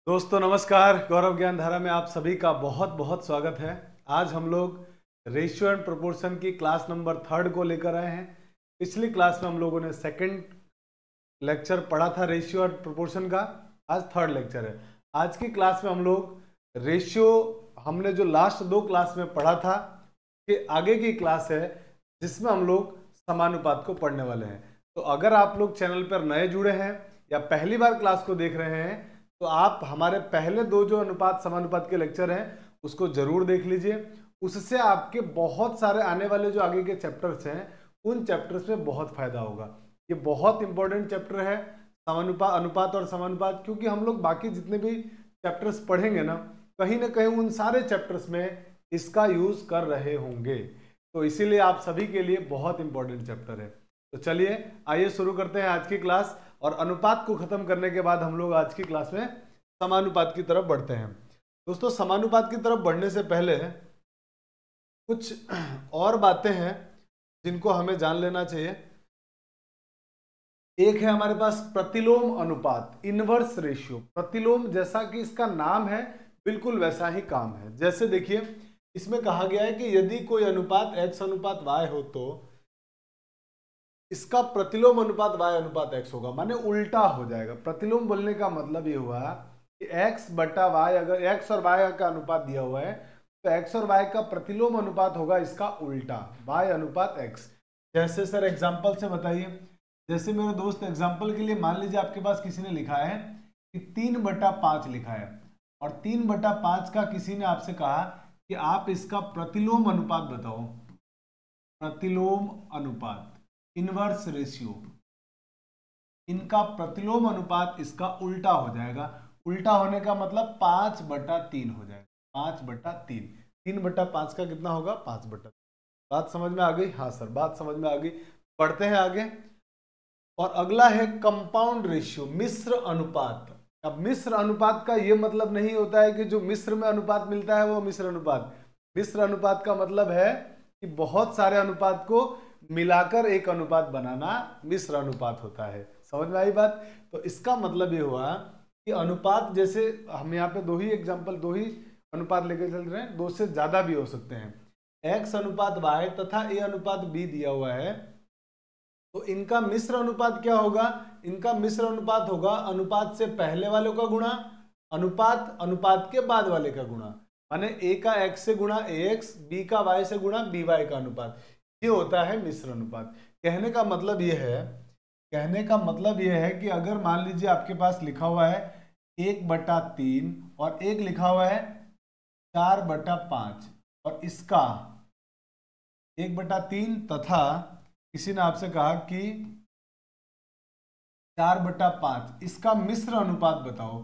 दोस्तों नमस्कार। गौरव ज्ञान धारा में आप सभी का बहुत बहुत स्वागत है। आज हम लोग रेशियो एंड प्रोपोर्शन की क्लास नंबर 3 को लेकर आए हैं। पिछली क्लास में हम लोगों ने सेकंड लेक्चर पढ़ा था रेशियो एंड प्रोपोर्शन का। आज थर्ड लेक्चर है। आज की क्लास में हम लोग रेशियो हमने जो लास्ट 2 क्लास में पढ़ा था कि आगे की क्लास है जिसमें हम लोग समानुपात को पढ़ने वाले हैं। तो अगर आप लोग चैनल पर नए जुड़े हैं या पहली बार क्लास को देख रहे हैं तो आप हमारे पहले 2 जो अनुपात समानुपात के लेक्चर हैं उसको जरूर देख लीजिए। उससे आपके बहुत सारे आने वाले जो आगे के चैप्टर्स हैं उन चैप्टर्स में बहुत फायदा होगा। ये बहुत इंपॉर्टेंट चैप्टर है समानुपात, अनुपात और समानुपात, क्योंकि हम लोग बाकी जितने भी चैप्टर्स पढ़ेंगे ना कहीं उन सारे चैप्टर्स में इसका यूज कर रहे होंगे। तो इसीलिए आप सभी के लिए बहुत इंपॉर्टेंट चैप्टर है। तो चलिए आइए शुरू करते हैं आज की क्लास। और अनुपात को खत्म करने के बाद हम लोग आज की क्लास में समानुपात की तरफ बढ़ते हैं। दोस्तों समानुपात की तरफ बढ़ने से पहले कुछ और बातें हैं जिनको हमें जान लेना चाहिए। एक है हमारे पास प्रतिलोम अनुपात, इनवर्स रेशियो। प्रतिलोम जैसा कि इसका नाम है बिल्कुल वैसा ही काम है। जैसे देखिए इसमें कहा गया है कि यदि कोई अनुपात x अनुपात y हो तो इसका प्रतिलोम अनुपात y अनुपात x होगा, माने उल्टा हो जाएगा। प्रतिलोम बोलने का मतलब ये हुआ कि x बटा y, अगर x और y का अनुपात दिया हुआ है तो x और y का प्रतिलोम अनुपात होगा इसका उल्टा, y अनुपात x। जैसे सर एग्जांपल से बताइए। जैसे मेरे दोस्त एग्जांपल के लिए मान लीजिए आपके पास किसी ने लिखा है कि 3/5 लिखा है और 3/5 का किसी ने आपसे कहा कि आप इसका प्रतिलोम अनुपात बताओ। प्रतिलोम अनुपात, इनवर्स रेशियो, इनका प्रतिलोम अनुपात इसका उल्टा हो जाएगा। उल्टा होने का मतलब 5/3 हो जाएगा। 5/3, 3/5 का कितना होगा? 5/3। बात समझ में आ गई? हाँ सर, बात समझ में आ गई। पढ़ते हैं आगे। और अगला है कंपाउंड रेशियो, मिश्र अनुपात। अब मिश्र अनुपात का यह मतलब नहीं होता है कि जो मिश्र में अनुपात मिलता है वो मिश्र अनुपात। मिश्र अनुपात का मतलब है कि बहुत सारे अनुपात को मिलाकर एक अनुपात बनाना मिश्र अनुपात होता है। समझ में आई बात? तो इसका मतलब ये हुआ कि अनुपात, जैसे हम यहाँ पे दो ही अनुपात लेकर चल रहे हैं, 2 से ज्यादा भी हो सकते हैं। x अनुपात y तथा a अनुपात b दिया हुआ है तो इनका मिश्र अनुपात क्या होगा? इनका मिश्र अनुपात होगा अनुपात से पहले वाले का गुणा अनुपात अनुपात के बाद वाले का गुणा, माने a का x से गुणा ax, b का y से गुणा by का अनुपात। ये होता है मिश्र अनुपात। कहने का मतलब यह है कि अगर मान लीजिए आपके पास लिखा हुआ है 1/3 और एक लिखा हुआ है 4/5 और इसका 1/3 तथा किसी ने आपसे कहा कि 4/5, इसका मिश्र अनुपात बताओ।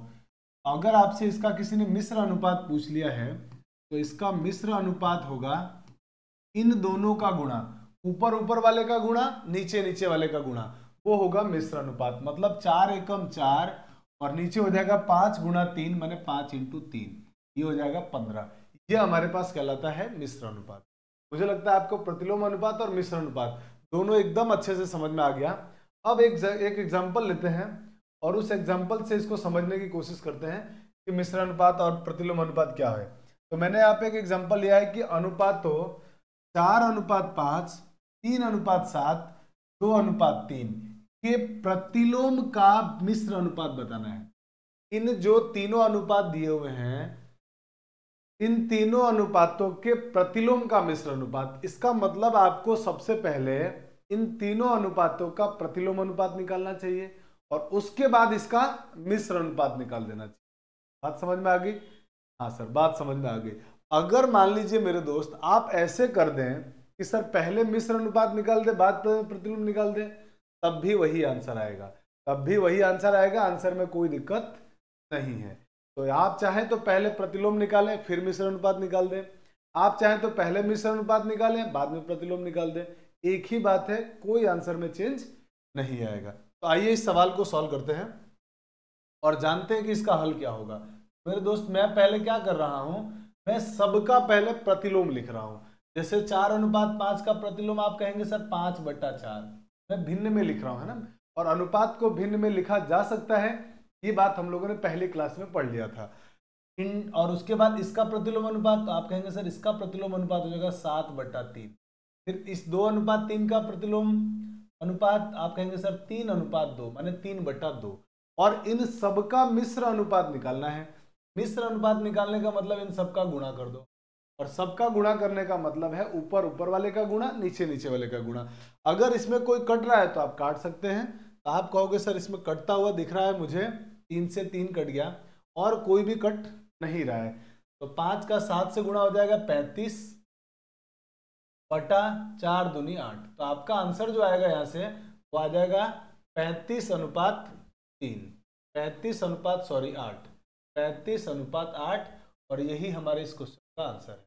अगर आपसे इसका किसी ने मिश्र अनुपात पूछ लिया है तो इसका मिश्र अनुपात होगा इन दोनों का गुणा, ऊपर ऊपर वाले का गुणा नीचे नीचे वाले का गुणा, वो होगा मिश्र अनुपात। मतलब 4 एकम 4 और नीचे हो जाएगा 5 गुणा 3, माने 5 × 3, ये हो जाएगा 15। ये हमारे पास कहलाता है मिश्र अनुपात। मुझे लगता है आपको प्रतिलोम अनुपात और मिश्र अनुपात दोनों एकदम अच्छे से समझ में आ गया। अब एक एग्जाम्पल लेते हैं और उस एग्जाम्पल से इसको समझने की कोशिश करते हैं कि मिश्र अनुपात और प्रतिलोम अनुपात क्या है। तो मैंने यहाँ पे एक एग्जाम्पल लिया है कि अनुपात तो 4:5, 3:7, 2:3 के प्रतिलोम का मिश्र अनुपात बताना है। इन जो तीनों अनुपात दिए हुए हैं, इन तीनों अनुपातों के प्रतिलोम का मिश्र अनुपात। इसका मतलब आपको सबसे पहले इन तीनों अनुपातों का प्रतिलोम अनुपात निकालना चाहिए और उसके बाद इसका मिश्र अनुपात निकाल देना चाहिए। बात समझ में आ गई? हाँ सर, बात समझ में आ गई। अगर मान लीजिए मेरे दोस्त आप ऐसे कर दें कि सर पहले मिश्र अनुपात निकाल दे बाद प्रतिलोम निकाल दे, तब भी वही आंसर आएगा। आंसर में कोई दिक्कत नहीं है। तो आप चाहें तो पहले प्रतिलोम निकालें फिर मिश्र अनुपात निकाल दें, आप चाहें तो पहले मिश्र अनुपात निकालें बाद में प्रतिलोम निकाल दें, एक ही बात है, कोई आंसर में चेंज नहीं आएगा। तो आइए इस सवाल को सॉल्व करते हैं और जानते हैं कि इसका हल क्या होगा। मेरे दोस्त मैं पहले क्या कर रहा हूं, मैं सबका पहले प्रतिलोम लिख रहा हूं। जैसे 4:5 का प्रतिलोम आप कहेंगे सर 5/4, मैं भिन्न में लिख रहा हूं, है ना। और अनुपात को भिन्न में लिखा जा सकता है ये बात हम लोगों ने पहली क्लास में पढ़ लिया था। और उसके बाद इसका प्रतिलोम अनुपात, तो आप कहेंगे सर इसका प्रतिलोम अनुपात हो जाएगा 7/3। फिर इस 2:3 का प्रतिलोम अनुपात आप कहेंगे सर 3:2, माने 3/2। और इन सबका मिश्र अनुपात निकालना है। मिश्र अनुपात निकालने का मतलब इन सबका गुणा कर दो, और सबका गुणा करने का मतलब है ऊपर ऊपर वाले का गुणा, नीचे नीचे वाले का गुणा। अगर इसमें कोई कट रहा है तो आप काट सकते हैं। तो आप कहोगे सर इसमें कटता हुआ दिख रहा है मुझे, 3 से 3 कट गया और कोई भी कट नहीं रहा है, तो 5 का 7 से गुणा हो जाएगा 35/4 दूनी 8। तो आपका आंसर जो आएगा यहाँ से वो आ जाएगा 35:3, 35:8, और यही हमारे इस क्वेश्चन का आंसर है।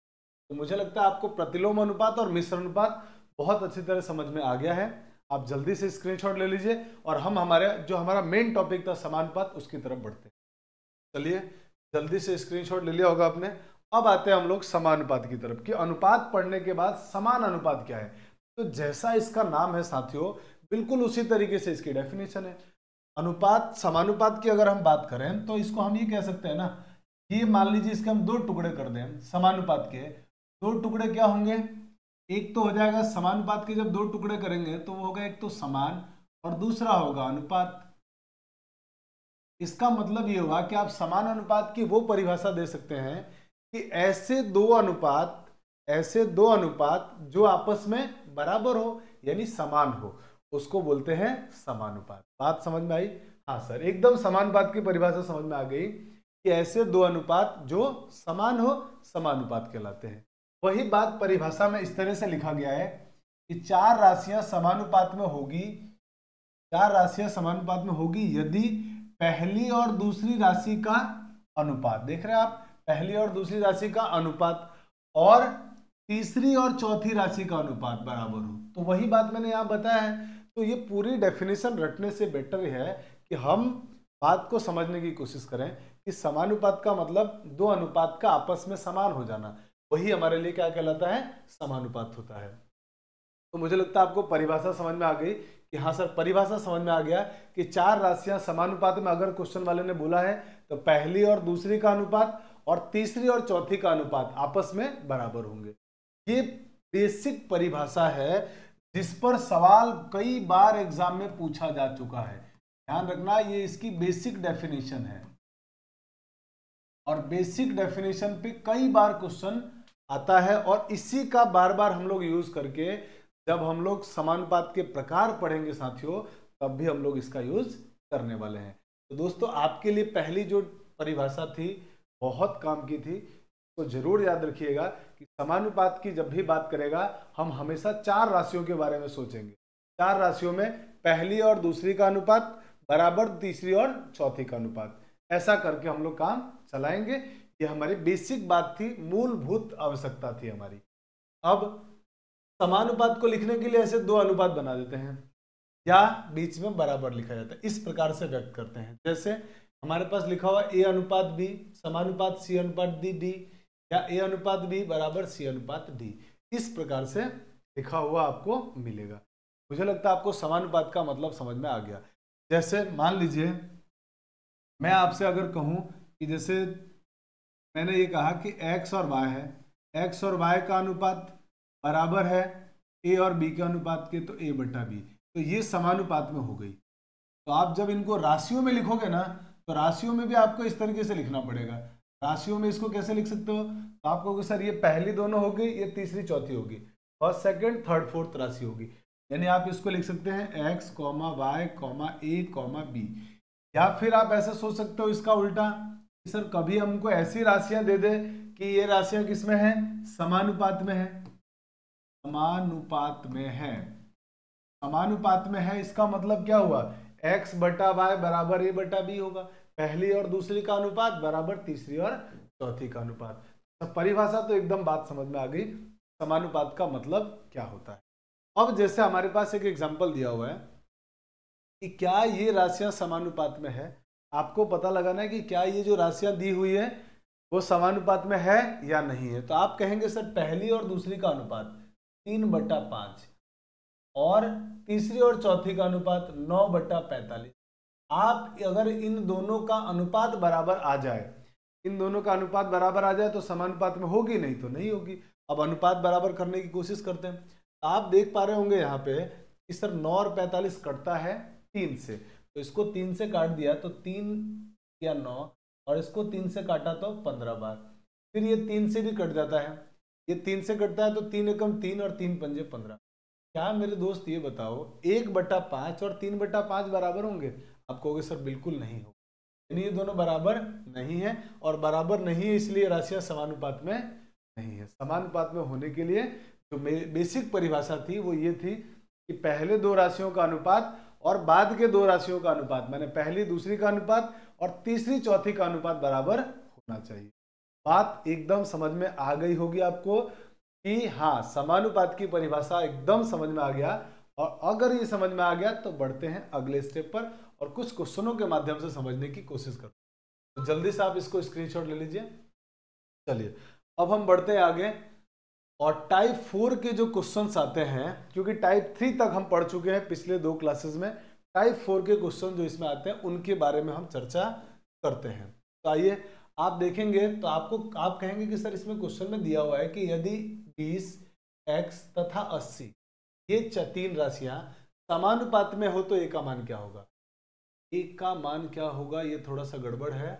तो मुझे लगता है आपको प्रतिलोम अनुपात और मिश्र अनुपात बहुत अच्छी तरह समझ में आ गया है। आप जल्दी से स्क्रीनशॉट ले लीजिए और हम हमारा मेन टॉपिक था समानुपात, उसकी तरफ बढ़ते हैं। चलिए जल्दी से स्क्रीनशॉट ले लिया होगा आपने। अब आते हैं हम लोग समानुपात की तरफ कि अनुपात पढ़ने के बाद समान अनुपात क्या है। तो जैसा इसका नाम है साथियों, बिल्कुल उसी तरीके से इसकी डेफिनेशन है। अनुपात समानुपात की अगर हम बात करें तो इसको हम ये कह सकते हैं ना, ये मान लीजिए इसके हम 2 टुकड़े कर दें समानुपात के। 2 टुकड़े क्या होंगे, एक तो हो जाएगा समानुपात के, जब 2 टुकड़े करेंगे तो वो होगा एक तो समान और दूसरा होगा अनुपात। इसका मतलब ये हुआ कि आप समान अनुपात की वो परिभाषा दे सकते हैं कि ऐसे दो अनुपात जो आपस में बराबर हो यानी समान हो, उसको बोलते हैं समानुपात। बात समझ में आई? हाँ सर, एकदम समानुपात की परिभाषा समझ में आ गई कि ऐसे दो अनुपात जो समान हो समानुपात कहलाते हैं। वही बात परिभाषा में इस तरह से लिखा गया है कि 4 राशियां समानुपात में होगी यदि पहली और दूसरी राशि का अनुपात, देख रहे हैं आप, पहली और दूसरी राशि का अनुपात और तीसरी और चौथी राशि का अनुपात बराबर हो। तो वही बात मैंने यहाँ बताया है। तो ये पूरी डेफिनेशन रटने से बेटर है कि हम बात को समझने की कोशिश करें कि समानुपात का मतलब दो अनुपात का आपस में समान हो जाना, वही हमारे लिए क्या कहलाता है, समानुपात होता है। तो मुझे लगता है आपको परिभाषा समझ में आ गई कि हाँ सर, परिभाषा समझ में आ गया कि 4 राशियां समानुपात में अगर क्वेश्चन वाले ने बोला है तो पहली और दूसरी का अनुपात और तीसरी और चौथी का अनुपात आपस में बराबर होंगे। ये बेसिक परिभाषा है जिस पर सवाल कई बार एग्जाम में पूछा जा चुका है। ध्यान रखना, ये इसकी बेसिक डेफिनेशन है और बेसिक डेफिनेशन पे कई बार क्वेश्चन आता है और इसी का बार बार हम लोग यूज करके जब हम लोग समानुपात के प्रकार पढ़ेंगे साथियों, तब भी हम लोग इसका यूज करने वाले हैं। तो दोस्तों, आपके लिए पहली जो परिभाषा थी बहुत काम की थी, तो जरूर याद रखिएगा कि समानुपात की जब भी बात करेगा हम हमेशा 4 राशियों के बारे में सोचेंगे। 4 राशियों में पहली और दूसरी का अनुपात बराबर तीसरी और चौथी का अनुपात, ऐसा करके हम लोग काम चलाएंगे। ये हमारी बेसिक बात थी, मूलभूत आवश्यकता थी हमारी। अब समानुपात को लिखने के लिए ऐसे 2 अनुपात बना देते हैं या बीच में बराबर लिखा जाता है, इस प्रकार से व्यक्त करते हैं। जैसे हमारे पास लिखा हुआ A/B समानुपात C/D या A/B बराबर C/D, इस प्रकार से लिखा हुआ आपको मिलेगा। मुझे लगता है आपको समानुपात का मतलब समझ में आ गया। जैसे मान लीजिए मैं आपसे अगर कहूं कि जैसे मैंने ये कहा कि x और y है, x और y का अनुपात बराबर है a और b के अनुपात के, तो a/b, तो ये समानुपात में हो गई। तो आप जब इनको राशियों में लिखोगे ना, तो राशियों में भी आपको इस तरीके से लिखना पड़ेगा। राशियों में इसको कैसे लिख सकते हो, तो आप कहोगे सर ये पहली दोनों हो गई, ये तीसरी चौथी होगी, फर्स्ट सेकंड थर्ड फोर्थ राशि होगी। यानी आप इसको लिख सकते हैं x, y, a, b। या फिर आप ऐसा सोच सकते हो इसका उल्टा, सर कभी हमको ऐसी राशियां दे दे कि ये राशियां किसमें है, समानुपात में है, समानुपात में है। इसका मतलब क्या हुआ, x/y बराबर a/b होगा, पहली और दूसरी का अनुपात बराबर तीसरी और चौथी का अनुपात। तो परिभाषा तो एकदम बात समझ में आ गई, समानुपात का मतलब क्या होता है। अब जैसे हमारे पास एक एग्जांपल दिया हुआ है कि क्या ये राशियां समानुपात में है, आपको पता लगाना है कि क्या ये जो राशियां दी हुई है वो समानुपात में है या नहीं है। तो आप कहेंगे सर पहली और दूसरी का अनुपात 3/5 और तीसरी और चौथी का अनुपात 9/45। आप अगर इन दोनों का अनुपात बराबर आ जाए, इन दोनों का अनुपात बराबर आ जाए तो समानुपात में होगी, नहीं तो नहीं होगी। अब अनुपात बराबर करने की कोशिश करते हैं। आप देख पा रहे होंगे यहाँ पे कि सर 9 और 45 कटता है 3 से, तो इसको 3 से काट दिया तो 3 या 9, और इसको 3 से काटा तो 15 बार। फिर ये 3 से भी कट जाता है, ये 3 से कटता है तो 3 एकम 3 और 3 पंजे 15। क्या मेरे दोस्त ये बताओ 1/5 और 3/5 बराबर होंगे? आप कहोगे सर बिल्कुल नहीं हो, यानी ये दोनों बराबर नहीं है, और बराबर नहीं है इसलिए राशियां समानुपात में नहीं है। समानुपात में होने के लिए जो बेसिक परिभाषा थी वो ये थी कि पहले दो राशियों का अनुपात और बाद के दो राशियों का अनुपात, माने पहली दूसरी का अनुपात और तीसरी चौथी का अनुपात बराबर होना चाहिए। बात एकदम समझ में आ गई होगी आपको कि हाँ, समानुपात की परिभाषा एकदम समझ में आ गया। और अगर ये समझ में आ गया तो बढ़ते हैं अगले स्टेप पर और कुछ क्वेश्चनों के माध्यम से समझने की कोशिश करते हैं। तो जल्दी से आप इसको स्क्रीनशॉट ले लीजिए। चलिए अब हम बढ़ते हैं आगे, और टाइप 4 के जो क्वेश्चंस आते हैं, क्योंकि टाइप 3 तक हम पढ़ चुके हैं पिछले 2 क्लासेस में, टाइप 4 के क्वेश्चन जो इसमें आते हैं उनके बारे में हम चर्चा करते हैं। तो आइए आप देखेंगे तो आप कहेंगे कि सर इसमें क्वेश्चन में दिया हुआ है कि यदि 20, x तथा 80 ये 3 राशियां समानुपात में हो तो ए का मान क्या होगा? ए का मान क्या होगा? ये थोड़ा सा गड़बड़ है,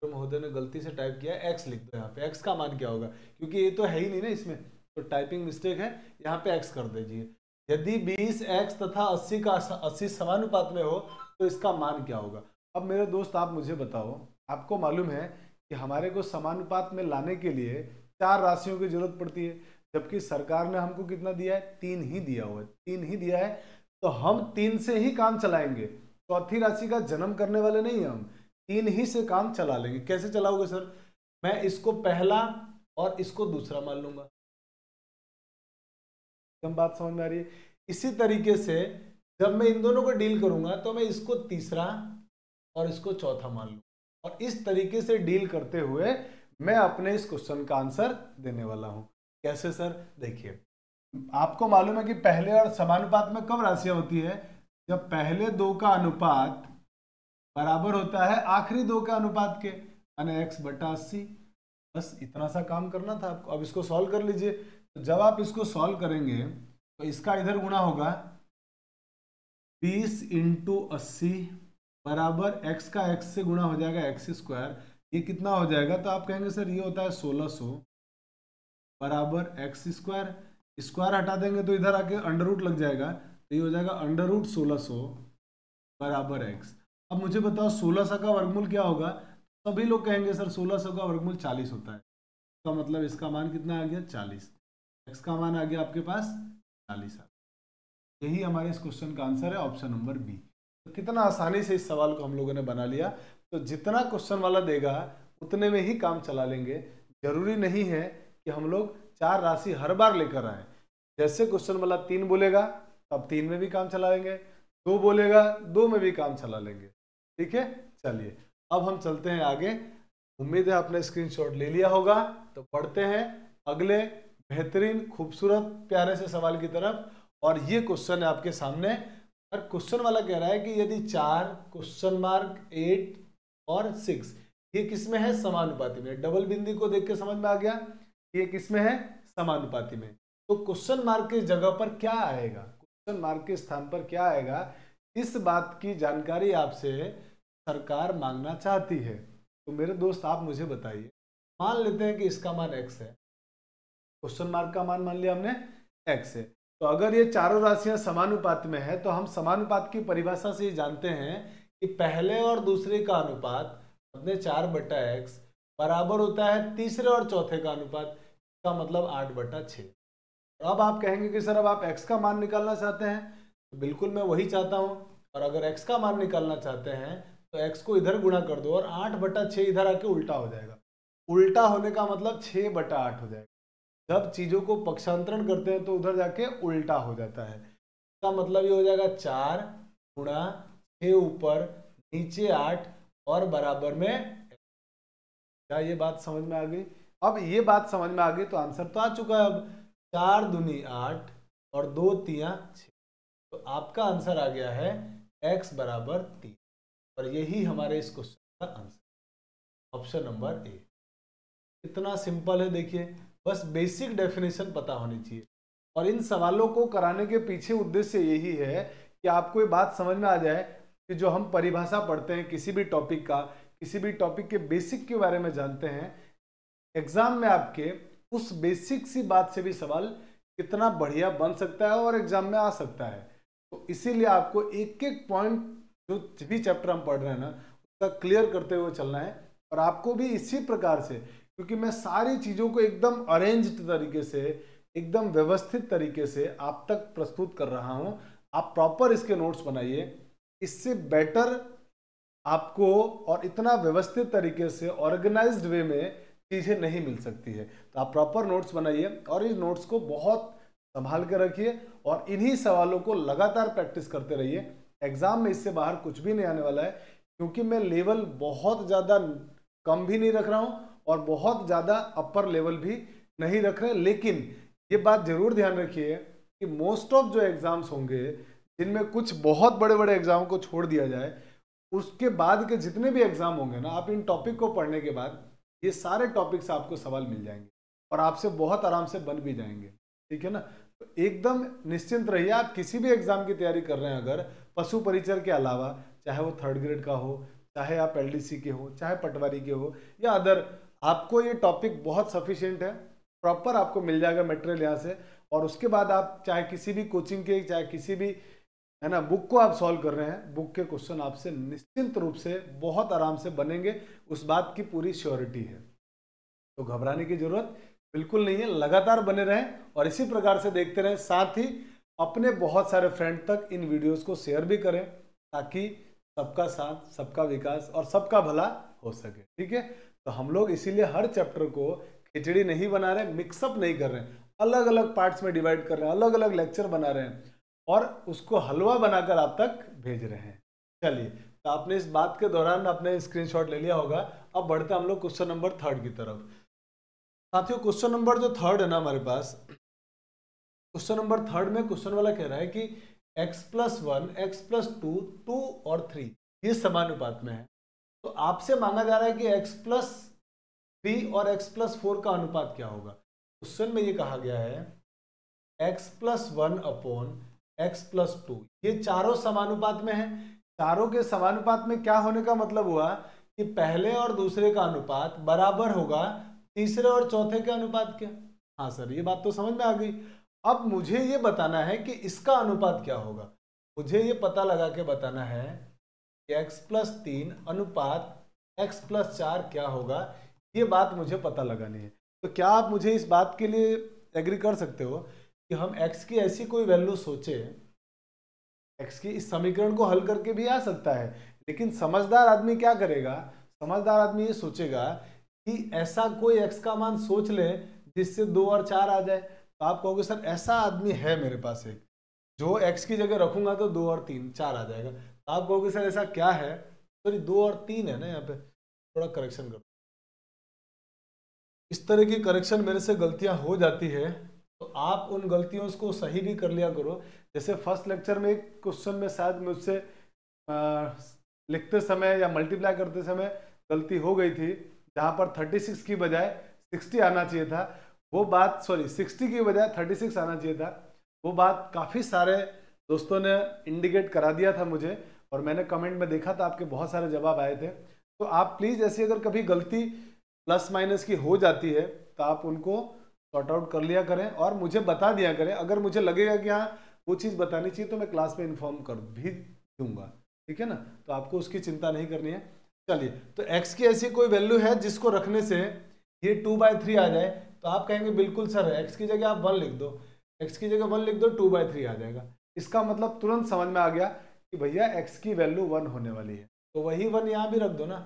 तो महोदय ने गलती से टाइप किया x लिख दो यहाँ पे। x का मान क्या होगा, क्योंकि ये तो है ही नहीं ना इसमें, तो टाइपिंग मिस्टेक है, यहाँ पे x कर दीजिए। यदि 20x तथा 80 का 80 समानुपात में हो तो इसका मान क्या होगा? अब मेरे दोस्त आप मुझे बताओ, आपको मालूम है कि हमारे को समानुपात में लाने के लिए 4 राशियों की जरूरत पड़ती है, जबकि सरकार ने हमको कितना दिया है? 3 ही दिया हुआ है, 3 ही दिया है, तो हम 3 से ही काम चलाएंगे। चौथी राशि का जन्म करने वाले नहीं, हम 3 ही से काम चला लेंगे। कैसे चलाओगे सर? मैं इसको पहला और इसको दूसरा मान लूंगा। एकदम बात समझ में आ रही है? इसी तरीके से जब मैं इन दोनों को डील करूंगा तो मैं इसको तीसरा और इसको चौथा मान लूंगा, और इस तरीके से डील करते हुए मैं अपने इस क्वेश्चन का आंसर देने वाला हूं। कैसे सर? देखिए, आपको मालूम है कि पहले और समानुपात में कब राशियां होती है? जब पहले दो का अनुपात बराबर होता है आखिरी दो के अनुपात के, यानी x/80। बस इतना सा काम करना था आपको। अब इसको सॉल्व कर लीजिए। तो जब आप इसको सॉल्व करेंगे तो इसका इधर गुणा होगा 20 × 80 बराबर x का x से गुणा हो जाएगा x²। ये कितना हो जाएगा? तो आप कहेंगे सर ये होता है 1600 बराबर x²। स्क्वायर हटा देंगे तो इधर आके अंडर रूट लग जाएगा, तो ये हो जाएगा √1600 बराबर x। अब मुझे बताओ 1600 का वर्गमूल क्या होगा? सभी लोग कहेंगे सर 1600 का वर्गमूल 40 होता है, तो मतलब इसका मान कितना आ गया? 40। x का मान आ गया आपके पास 40। यही हमारे इस क्वेश्चन का आंसर है, ऑप्शन नंबर बी। तो कितना आसानी से इस सवाल को हम लोगों ने बना लिया। तो जितना क्वेश्चन वाला देगा उतने में ही काम चला लेंगे। जरूरी नहीं है कि हम लोग 4 राशि हर बार लेकर आए। जैसे क्वेश्चन वाला 3 बोलेगा तब 3 में भी काम चला लेंगे, 2 बोलेगा 2 में भी काम चला लेंगे। ठीक है, चलिए अब हम चलते हैं आगे। उम्मीद है आपने स्क्रीनशॉट ले लिया होगा। तो पढ़ते हैं अगले बेहतरीन खूबसूरत प्यारे से सवाल की तरफ। और ये क्वेश्चन है आपके सामने, और क्वेश्चन वाला कह रहा है कि यदि 4 8 और 6 ये किसमें है? समानुपाती में। डबल बिंदी को देख के समझ में आ गया ये किसमें है? समानुपाती में। तो क्वेश्चन मार्क की जगह पर क्या आएगा? क्वेश्चन मार्क के स्थान पर क्या आएगा? इस बात की जानकारी आपसे सरकार मांगना चाहती है। तो मेरे दोस्त आप मुझे बताइए, मान लेते हैं कि इसका मान x है, क्वेश्चन मार्क का मान लिया हमने x है। तो अगर ये चारों राशियां समानुपात में है तो हम समानुपात की परिभाषा से ये जानते हैं कि पहले और दूसरे का अनुपात अपने 4/x बराबर होता है तीसरे और चौथे का अनुपात, का मतलब 8/6। अब आप कहेंगे कि सर अब आप x का मान निकालना चाहते हैं, तो बिल्कुल मैं वही चाहता हूं। और अगर x का मान निकालना चाहते हैं तो x को इधर गुणा कर दो और 8/6 इधर आके उल्टा हो जाएगा। उल्टा होने का मतलब 6/8 हो जाएगा। जब चीजों को पक्षांतरण करते हैं तो उधर जाके उल्टा हो जाता है। इसका मतलब ये हो जाएगा 4 गुणा 6 ऊपर नीचे 8 और बराबर में। क्या ये बात समझ में आ गई? अब ये बात समझ में आ गई तो आंसर तो आ चुका है। अब 4 दूनी 8 और 2 तियां 6, तो आपका आंसर आ गया है x बराबर 3। और यही हमारे इस क्वेश्चन का आंसर, ऑप्शन नंबर ए। इतना सिंपल है, देखिए बस बेसिक डेफिनेशन पता होनी चाहिए। और इन सवालों को कराने के पीछे उद्देश्य यही है कि आपको ये बात समझ में आ जाए कि जो हम परिभाषा पढ़ते हैं किसी भी टॉपिक का, किसी भी टॉपिक के बेसिक के बारे में जानते हैं, एग्जाम में आपके उस बेसिक सी बात से भी सवाल कितना बढ़िया बन सकता है और एग्जाम में आ सकता है। तो इसीलिए आपको एक एक पॉइंट जो भी चैप्टर हम पढ़ रहे हैं ना उसका क्लियर करते हुए चलना है। और आपको भी इसी प्रकार से, क्योंकि मैं सारी चीज़ों को एकदम अरेंज्ड तरीके से, एकदम व्यवस्थित तरीके से आप तक प्रस्तुत कर रहा हूं, आप प्रॉपर इसके नोट्स बनाइए। इससे बेटर आपको और इतना व्यवस्थित तरीके से ऑर्गेनाइज्ड वे में चीज़ें नहीं मिल सकती है। तो आप प्रॉपर नोट्स बनाइए और इस नोट्स को बहुत संभाल के रखिए और इन्हीं सवालों को लगातार प्रैक्टिस करते रहिए। एग्जाम में इससे बाहर कुछ भी नहीं आने वाला है, क्योंकि मैं लेवल बहुत ज़्यादा कम भी नहीं रख रहा हूँ और बहुत ज़्यादा अपर लेवल भी नहीं रख रहे। लेकिन ये बात जरूर ध्यान रखिए कि मोस्ट ऑफ जो एग्जाम्स होंगे जिनमें कुछ बहुत बड़े बड़े एग्जाम को छोड़ दिया जाए, उसके बाद के जितने भी एग्जाम होंगे ना, आप इन टॉपिक को पढ़ने के बाद ये सारे टॉपिक से आपको सवाल मिल जाएंगे और आपसे बहुत आराम से बन भी जाएंगे। ठीक है ना? तो एकदम निश्चिंत रहिए। आप किसी भी एग्जाम की तैयारी कर रहे हैं, अगर पशु परिचर के अलावा, चाहे वो 3rd ग्रेड का हो, चाहे आप LDC के हो, चाहे पटवारी के हो या अदर, आपको ये टॉपिक बहुत सफिशिएंट है, प्रॉपर आपको मिल जाएगा मटेरियल यहाँ से। और उसके बाद आप चाहे किसी भी कोचिंग के, चाहे किसी भी, है ना, बुक को आप सॉल्व कर रहे हैं, बुक के क्वेश्चन आपसे निश्चिंत रूप से बहुत आराम से बनेंगे, उस बात की पूरी श्योरिटी है। तो घबराने की जरूरत बिल्कुल नहीं है, लगातार बने रहें और इसी प्रकार से देखते रहें। साथ ही अपने बहुत सारे फ्रेंड तक इन वीडियोस को शेयर भी करें, ताकि सबका साथ, सबका विकास और सबका भला हो सके। ठीक है? तो हम लोग इसीलिए हर चैप्टर को खिचड़ी नहीं बना रहे, मिक्सअप नहीं कर रहे हैं, अलग अलग पार्ट्स में डिवाइड कर रहे हैं, अलग अलग लेक्चर बना रहे हैं और उसको हलवा बनाकर आप तक भेज रहे हैं। चलिए, तो आपने इस बात के दौरान अपने स्क्रीनशॉट ले लिया होगा। अब बढ़ते हम लोग क्वेश्चन नंबर 3 की तरफ। साथियों, क्वेश्चन नंबर जो 3 है ना हमारे पास, क्वेश्चन नंबर 3 में क्वेश्चन वाला कह रहा है कि x+1, x+2, 2 और 3 ये समानुपात में है। तो आपसे मांगा जा रहा है कि x+3 और x+4 का अनुपात क्या होगा। क्वेश्चन में ये कहा गया है x+1 अपॉन x+2, ये चारों समानुपात में है। चारों के समानुपात में क्या होने का मतलब हुआ कि पहले और दूसरे का अनुपात बराबर होगा तीसरे और चौथे के अनुपात के। हाँ सर, ये बात तो समझ में आ गई। अब मुझे ये बताना है कि इसका अनुपात क्या होगा। मुझे ये पता लगा के बताना है कि x+3 अनुपात x+4 क्या होगा, ये बात मुझे पता लगानी है। तो क्या आप मुझे इस बात के लिए एग्री कर सकते हो कि हम x की ऐसी कोई वैल्यू सोचे, x की इस समीकरण को हल करके भी आ सकता है, लेकिन समझदार आदमी क्या करेगा, समझदार आदमी ये सोचेगा कि ऐसा कोई x का मान सोच ले जिससे 2 और 4 आ जाए। तो आप कहोगे सर ऐसा आदमी है मेरे पास एक, जो x की जगह रखूंगा तो 2 और 3 4 आ जाएगा। तो आप कहोगे सर ऐसा क्या है, सॉरी 2 और 3 है ना, यहाँ पे थोड़ा करेक्शन करो। इस तरह की करेक्शन मेरे से गलतियां हो जाती है, तो आप उन गलतियों को सही भी कर लिया करो। जैसे फर्स्ट लेक्चर में एक क्वेश्चन में शायद मुझसे लिखते समय या मल्टीप्लाई करते समय गलती हो गई थी, जहां पर 36 की बजाय 60 आना चाहिए था। वो बात, सॉरी 60 की बजाय 36 आना चाहिए था। वो बात काफ़ी सारे दोस्तों ने इंडिकेट करा दिया था मुझे, और मैंने कमेंट में देखा था आपके बहुत सारे जवाब आए थे। तो आप प्लीज़ ऐसी अगर कभी गलती प्लस माइनस की हो जाती है तो आप उनको सॉर्ट आउट कर लिया करें और मुझे बता दिया करें। अगर मुझे लगेगा कि हाँ वो चीज़ बतानी चाहिए तो मैं क्लास में इन्फॉर्म कर भी दूंगा। ठीक है ना? तो आपको उसकी चिंता नहीं करनी है। चलिए, तो x की ऐसी कोई वैल्यू है जिसको रखने से ये 2/3 आ जाए, तो आप कहेंगे बिल्कुल सर x की जगह आप 1 लिख दो, x की जगह 1 लिख दो, 2/3 आ जाएगा। इसका मतलब तुरंत समझ में आ गया कि भैया x की वैल्यू 1 होने वाली है। तो वही 1 यहाँ भी रख दो ना,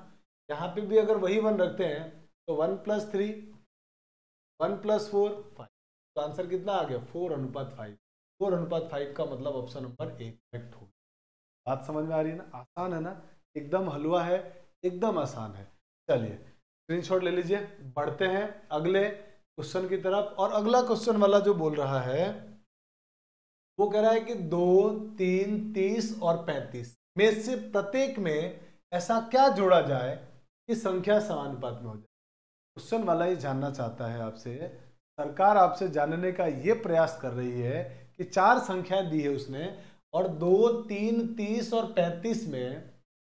यहाँ पे भी अगर वही 1 रखते हैं तो 1+3, 1+4, 5। तो आंसर कितना आ गया? 4:5। 4:5 का मतलब ऑप्शन नंबर 1 करेक्ट होगा। बात समझ में आ रही है ना? आसान है ना? एकदम हलवा है, एकदम आसान है। चलिए स्क्रीनशॉट ले लीजिए, बढ़ते हैं अगले क्वेश्चन की तरफ। और अगला क्वेश्चन वाला जो बोल रहा है वो कह रहा है कि 2, 3, 30 और 35 में से प्रत्येक में ऐसा क्या जोड़ा जाए कि संख्या समानुपात में हो जाए। क्वेश्चन वाला ये जानना चाहता है आपसे, सरकार आपसे जानने का ये प्रयास कर रही है कि 4 संख्याएं दी है उसने और 2, 3, 30 और 35 में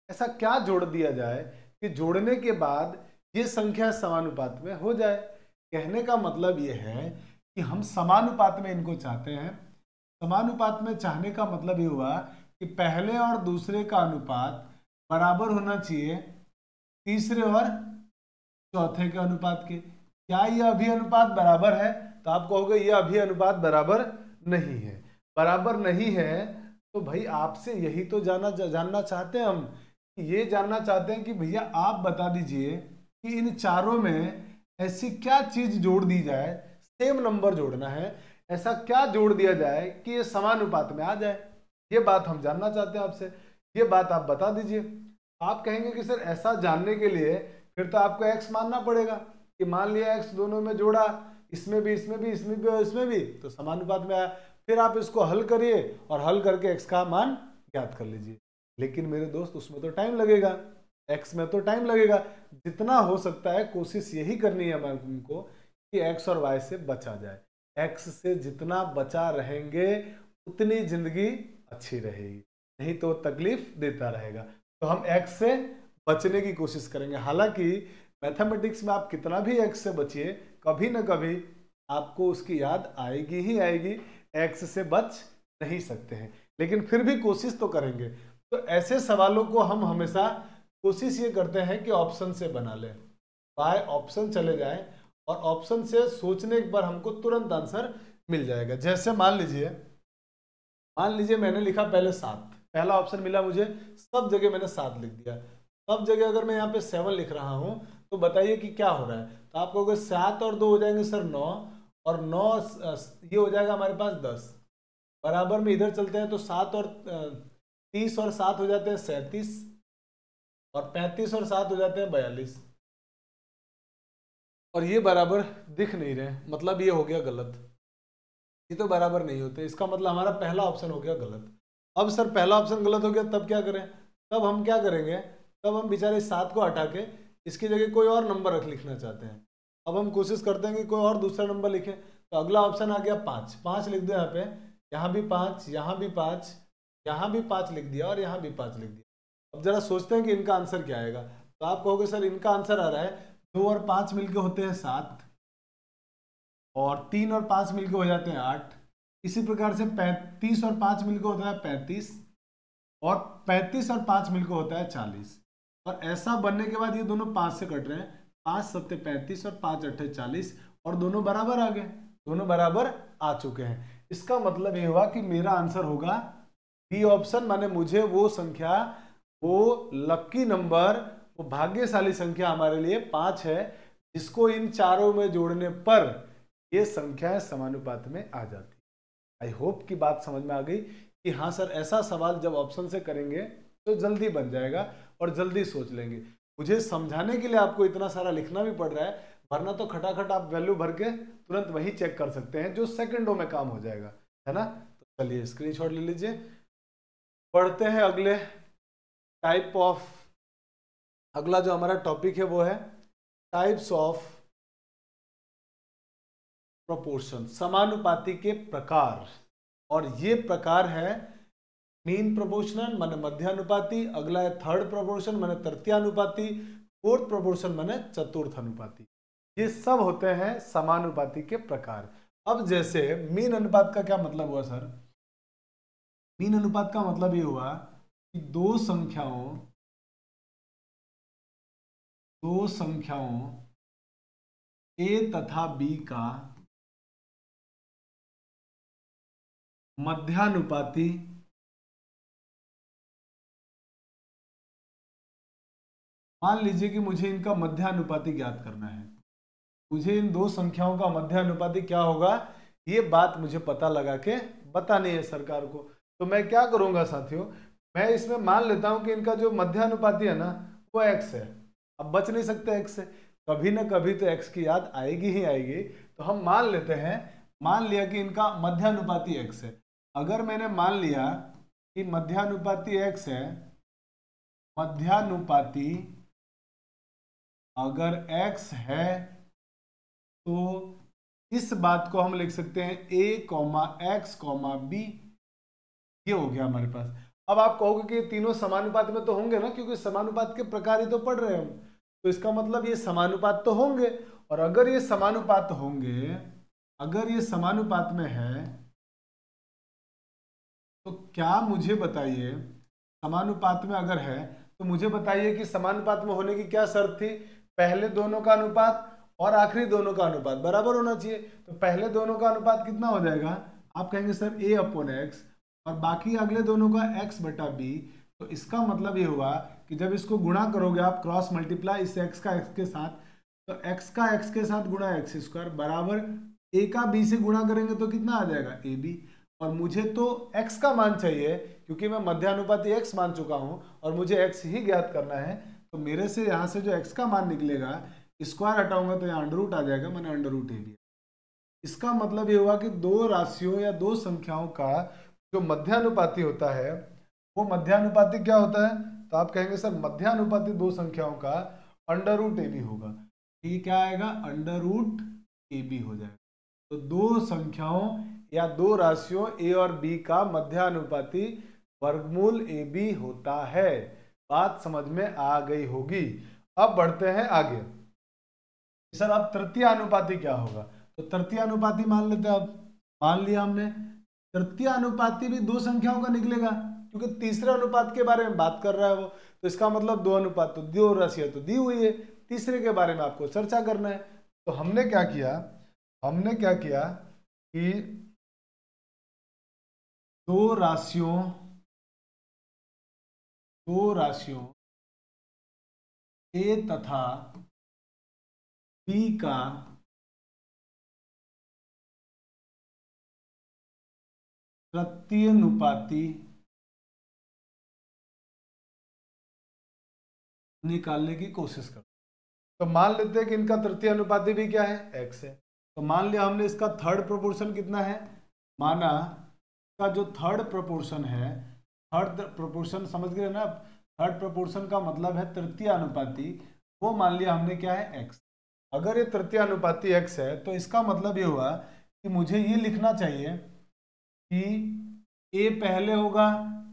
ऐसा क्या जोड़ दिया जाए कि जोड़ने के बाद ये संख्या समानुपात में हो जाए। कहने का मतलब ये है कि हम समानुपात में इनको चाहते हैं। समानुपात में चाहने का मतलब ये हुआ कि पहले और दूसरे का अनुपात बराबर होना चाहिए तीसरे और चौथे के अनुपात के। क्या यह अभी अनुपात बराबर है? तो आप कहोगे यह अभी अनुपात बराबर नहीं है। बराबर नहीं है तो भाई आपसे यही तो जानना चाहते हैं हम, ये जानना चाहते हैं कि भैया आप बता दीजिए कि इन चारों में ऐसी क्या चीज जोड़ दी जाए, सेम नंबर जोड़ना है, ऐसा क्या जोड़ दिया जाए कि ये समानुपात में आ जाए। ये बात हम जानना चाहते हैं आपसे, ये बात आप बता दीजिए। आप कहेंगे कि सर ऐसा जानने के लिए फिर तो आपको x मानना पड़ेगा कि मान लिया x दोनों में जोड़ा, इसमें भी इसमें भी इसमें भी और इसमें भी, तो समानुपात में आया। फिर आप इसको हल करिए और हल करके x का मान ज्ञात कर लीजिए। लेकिन मेरे दोस्त उसमें तो टाइम लगेगा, x में तो टाइम लगेगा। जितना हो सकता है कोशिश यही करनी है हमको कि x और y से बचा जाए। x से जितना बचा रहेंगे उतनी जिंदगी अच्छी रहेगी, नहीं तो तकलीफ देता रहेगा। तो हम x से बचने की कोशिश करेंगे। हालांकि मैथमेटिक्स में आप कितना भी x से बचिए, कभी ना कभी आपको उसकी याद आएगी ही आएगी। x से बच नहीं सकते हैं, लेकिन फिर भी कोशिश तो करेंगे। तो ऐसे सवालों को हम हमेशा कोशिश ये करते हैं कि ऑप्शन से बना लें, बाय ऑप्शन चले जाएं और ऑप्शन से सोचने के बाद हमको तुरंत आंसर मिल जाएगा। जैसे मान लीजिए मैंने लिखा पहले 7, पहला ऑप्शन मिला मुझे, सब जगह मैंने 7 लिख दिया। सब जगह अगर मैं यहाँ पे 7 लिख रहा हूँ तो बताइए कि क्या हो रहा है। तो आप कहोगे 7 और 2 हो जाएंगे सर 9, और 9 ये हो जाएगा हमारे पास 10। बराबर में इधर चलते हैं तो 7 और 30 और 7 हो जाते हैं 37, और 35 और 7 हो जाते हैं 42, और ये बराबर दिख नहीं रहे, मतलब ये हो गया गलत। ये तो बराबर नहीं होते, इसका मतलब हमारा पहला ऑप्शन हो गया गलत। अब सर पहला ऑप्शन गलत हो गया, तब क्या करें? तब हम क्या करेंगे? तब हम बेचारे 7 को हटा के इसकी जगह कोई और नंबर लिखना चाहते हैं। अब हम कोशिश करते हैं कि कोई और दूसरा नंबर लिखें। तो अगला ऑप्शन आ गया 5, 5 लिख दो यहाँ पे, यहाँ भी 5, यहाँ भी 5, यहाँ भी 5 लिख दिया और यहाँ भी 5 लिख दिया। अब जरा सोचते हैं कि इनका आंसर क्या आएगा। तो आप कहोगे सर इनका आंसर आ रहा है 2 और 5 मिलके होते हैं 7, और 3 और 5 मिलके हो जाते हैं 8। इसी प्रकार से 35 और 5 मिलकर होता है 35, और 35 और 5 मिलकर होता है 40। और ऐसा बनने के बाद ये दोनों 5 से कट रहे हैं, 5 सत्ते 35 और 5 अट्ठे 40, और दोनों बराबर आ गए, दोनों बराबर आ चुके हैं। इसका मतलब ये हुआ कि मेरा आंसर होगा बी ऑप्शन, माने मुझे वो संख्या, वो लकी नंबर, वो भाग्यशाली संख्या हमारे लिए 5 है, जिसको इन चारों में जोड़ने पर ये संख्याएं समानुपात में आ जाती। आई होप की बात समझ में आ गई कि हाँ सर ऐसा सवाल जब ऑप्शन से करेंगे तो जल्दी बन जाएगा और जल्दी सोच लेंगे। मुझे समझाने के लिए आपको इतना सारा लिखना भी पड़ रहा है, वरना तो खटाखट आप वैल्यू भर के तुरंत वही चेक कर सकते हैं, जो सेकंडों में काम हो जाएगा, है ना। तो चलिए स्क्रीनशॉट ले लीजिए। पढ़ते हैं अगले टाइप ऑफ, अगला जो हमारा टॉपिक है वो है टाइप्स ऑफ प्रोपोर्शन, समानुपाती के प्रकार। और ये प्रकार है मीन प्रोपोर्शनल माने मध्यानुपाती, अगला है थर्ड प्रोपोर्शन माने तृतीयानुपाती, फोर्थ प्रोपोर्शन माने चतुर्थ अनुपाती। ये सब होते हैं समानुपाती के प्रकार। अब जैसे मीन अनुपात का क्या मतलब हुआ सर? मीन अनुपात का मतलब ये हुआ कि दो संख्याओं A तथा B का मध्यानुपाती मान लीजिए कि मुझे इनका मध्यानुपाती ज्ञात करना है। मुझे इन दो संख्याओं का मध्यानुपाती क्या होगा ये बात मुझे पता लगा के बतानी है सरकार को। तो मैं क्या करूंगा साथियों, मैं इसमें मान लेता हूं कि इनका जो मध्यानुपाती है ना वो x है। अब बच नहीं सकते x से, कभी ना कभी तो x की याद आएगी ही आएगी। तो हम मान लेते हैं, मान लिया कि इनका मध्यानुपाती x है। अगर मैंने मान लिया कि मध्यानुपाती x है मध्यानुपाती अगर x है तो इस बात को हम लिख सकते हैं a, x, b। ये हो गया हमारे पास। अब आप कहोगे कि ये तीनों समानुपात में तो होंगे ना, क्योंकि समानुपात के प्रकार ही तो पढ़ रहे हैं हम, तो इसका मतलब ये समानुपात तो होंगे। और अगर ये समानुपात होंगे, अगर ये समानुपात में है, तो क्या मुझे बताइए, समानुपात में अगर है तो मुझे बताइए कि समानुपात में होने की क्या शर्त थी। पहले दोनों का अनुपात और आखिरी दोनों का अनुपात बराबर होना चाहिए। तो पहले दोनों का अनुपात कितना हो जाएगा, आप कहेंगे सर a/x, और बाकी अगले दोनों का x/b। तो इसका मतलब ये हुआ कि जब इसको गुणा करोगे आप, क्रॉस मल्टीप्लाई इस x का x के साथ, तो x का x के साथ गुणा x² बराबर a का b से गुणा करेंगे तो कितना आ जाएगा ab। और मुझे तो x का मान चाहिए, क्योंकि मैं मध्यानुपाती x मान चुका हूं और मुझे x ही ज्ञात करना है। तो मेरे से यहाँ से जो x का मान निकलेगा, स्क्वायर हटाऊंगा तो यहाँ अंडर रूट आ जाएगा, मैंने अंडर रूट ए लिया। इसका मतलब ये हुआ कि दो राशियों या दो संख्याओं का जो मध्यानुपाती होता है, वो मध्यानुपाती क्या होता है, तो आप कहेंगे सर मध्यानुपाती दो संख्याओं का अंडर रूट ए बी होगा। ये क्या आएगा, अंडर रूट ए बी हो जाएगा। तो दो संख्याओं या दो राशियों a और b का मध्यानुपाती वर्गमूल ए बी होता है। बात समझ में आ गई होगी। अब बढ़ते हैं आगे। सर अब तृतीय अनुपाती क्या होगा, तो तृतीय अनुपाती मान लेते हैं। अब मान लिया हमने, तृतीय अनुपाती भी दो संख्याओं का निकलेगा, क्योंकि तीसरे अनुपात के बारे में बात कर रहा है वो। तो इसका मतलब दो अनुपात तो दो राशियां तो दी हुई है, तीसरे के बारे में आपको चर्चा करना है। तो हमने क्या किया कि दो राशियों a तथा b का तृतीय अनुपाती निकालने की कोशिश कर। तो मान लेते हैं कि इनका तृतीय अनुपाती भी क्या है, x है। तो मान लिया हमने इसका थर्ड प्रोपोर्शन कितना है, माना का जो थर्ड प्रोपोर्शन है, थर्ड प्रोपोर्शन समझ गए ना। थर्ड प्रोपोर्शन का मतलब है तृतीय अनुपाती, वो मान लिया हमने क्या है, x। अगर ये तृतीय अनुपाती x है तो इसका मतलब ये हुआ कि मुझे ये लिखना चाहिए कि a पहले होगा,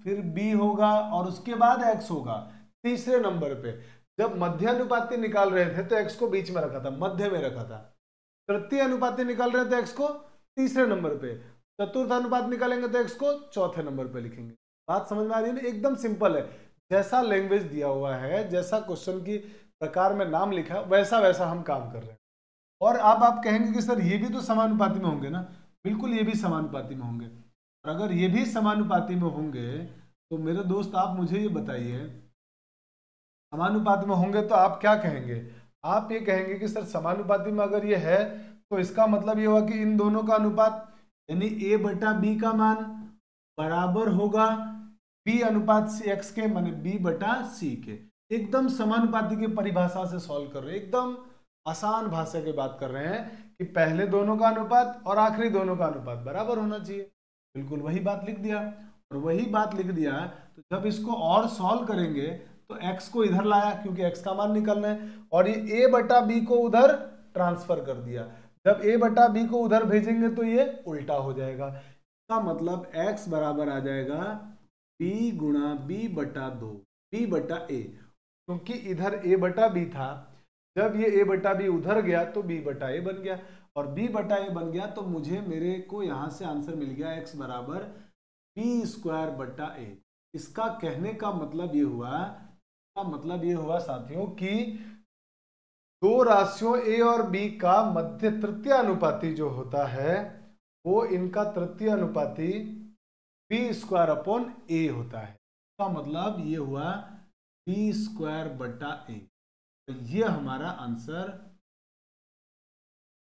फिर b होगा और उसके बाद x होगा तीसरे नंबर पे। जब मध्यानुपाती निकाल रहे थे तो x को बीच में रखा था, मध्य में रखा था। तृतीय अनुपाती निकाल रहे थे x को तीसरे नंबर पे, चतुर्थ अनुपात निकालेंगे तो x को चौथे नंबर पे लिखेंगे। बात समझ में आ रही है ना, एकदम सिंपल है। जैसा लैंग्वेज दिया हुआ है, जैसा क्वेश्चन की प्रकार में नाम लिखा है, वैसा वैसा हम काम कर रहे हैं। और अब आप कहेंगे कि सर ये भी तो समानुपाती में होंगे ना, बिल्कुल ये भी समानुपाती में होंगे। और अगर ये भी समानुपाती में होंगे तो मेरे दोस्त आप मुझे ये बताइए, समानुपाती में होंगे तो आप क्या कहेंगे, आप ये कहेंगे कि सर समानुपाती में अगर ये है तो इसका मतलब ये हुआ कि इन दोनों का अनुपात यानी a/b का मान बराबर होगा b/c के, माने b/c के। एकदम समानुपाती की परिभाषा से सॉल्व कर रहे हैं, एकदम आसान भाषा की बात कर रहे हैं कि पहले दोनों का अनुपात और आखिरी दोनों का अनुपात बराबर होना चाहिए। बिल्कुल वही बात लिख दिया। और वही बात लिख दिया तो जब इसको और सॉल्व करेंगे तो x को इधर लाया क्योंकि x का मान निकालना है, और ये a/b को उधर ट्रांसफर कर दिया। जब a/b को उधर भेजेंगे तो ये उल्टा हो जाएगा। इसका मतलब x बराबर आ जाएगा b गुणा b/2 b/a, क्योंकि इधर a/b था। जब ये a/b उधर गया तो b/a बन गया, और b/a बन गया तो मुझे मेरे को यहां से आंसर मिल गया x बराबर b²/a। इसका कहने का मतलब ये हुआ साथियों कि दो राशियों a और b का मध्य तृतीय अनुपाती जो होता है वो इनका तृतीय अनुपाती b²/a होता है। इसका मतलब ये हुआ b²/a। तो ये हमारा आंसर।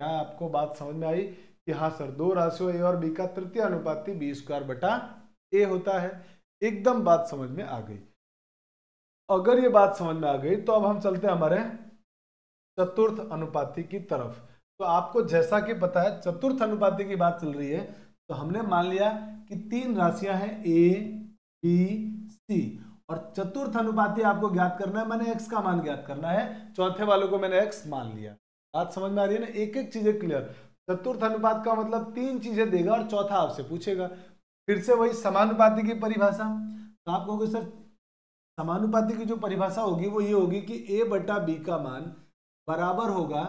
क्या आपको बात समझ में आई कि हाँ सर, दो राशियों a और b का तृतीय अनुपाती b²/a होता है। एकदम बात समझ में आ गई। अगर ये बात समझ में आ गई तो अब हम चलते हैं हमारे चतुर्थ अनुपाती की तरफ। तो आपको जैसा कि पता है चतुर्थ अनुपाती की बात चल रही है, तो हमने मान लिया कि तीन राशियां हैं a, b, c, और चतुर्थ अनुपाती आपको ज्ञात करना है, मैंने x का मान ज्ञात करना है, चौथे वालों को मैंने x मान लिया। बात समझ में आ रही है ना, एक एक चीजें क्लियर। चतुर्थ अनुपात का मतलब 3 चीजें देगा और चौथा आपसे पूछेगा। फिर से वही समानुपाती की परिभाषा, तो आप कहोगे सर समानुपाती की जो परिभाषा होगी वो ये होगी कि a बटा b का मान बराबर होगा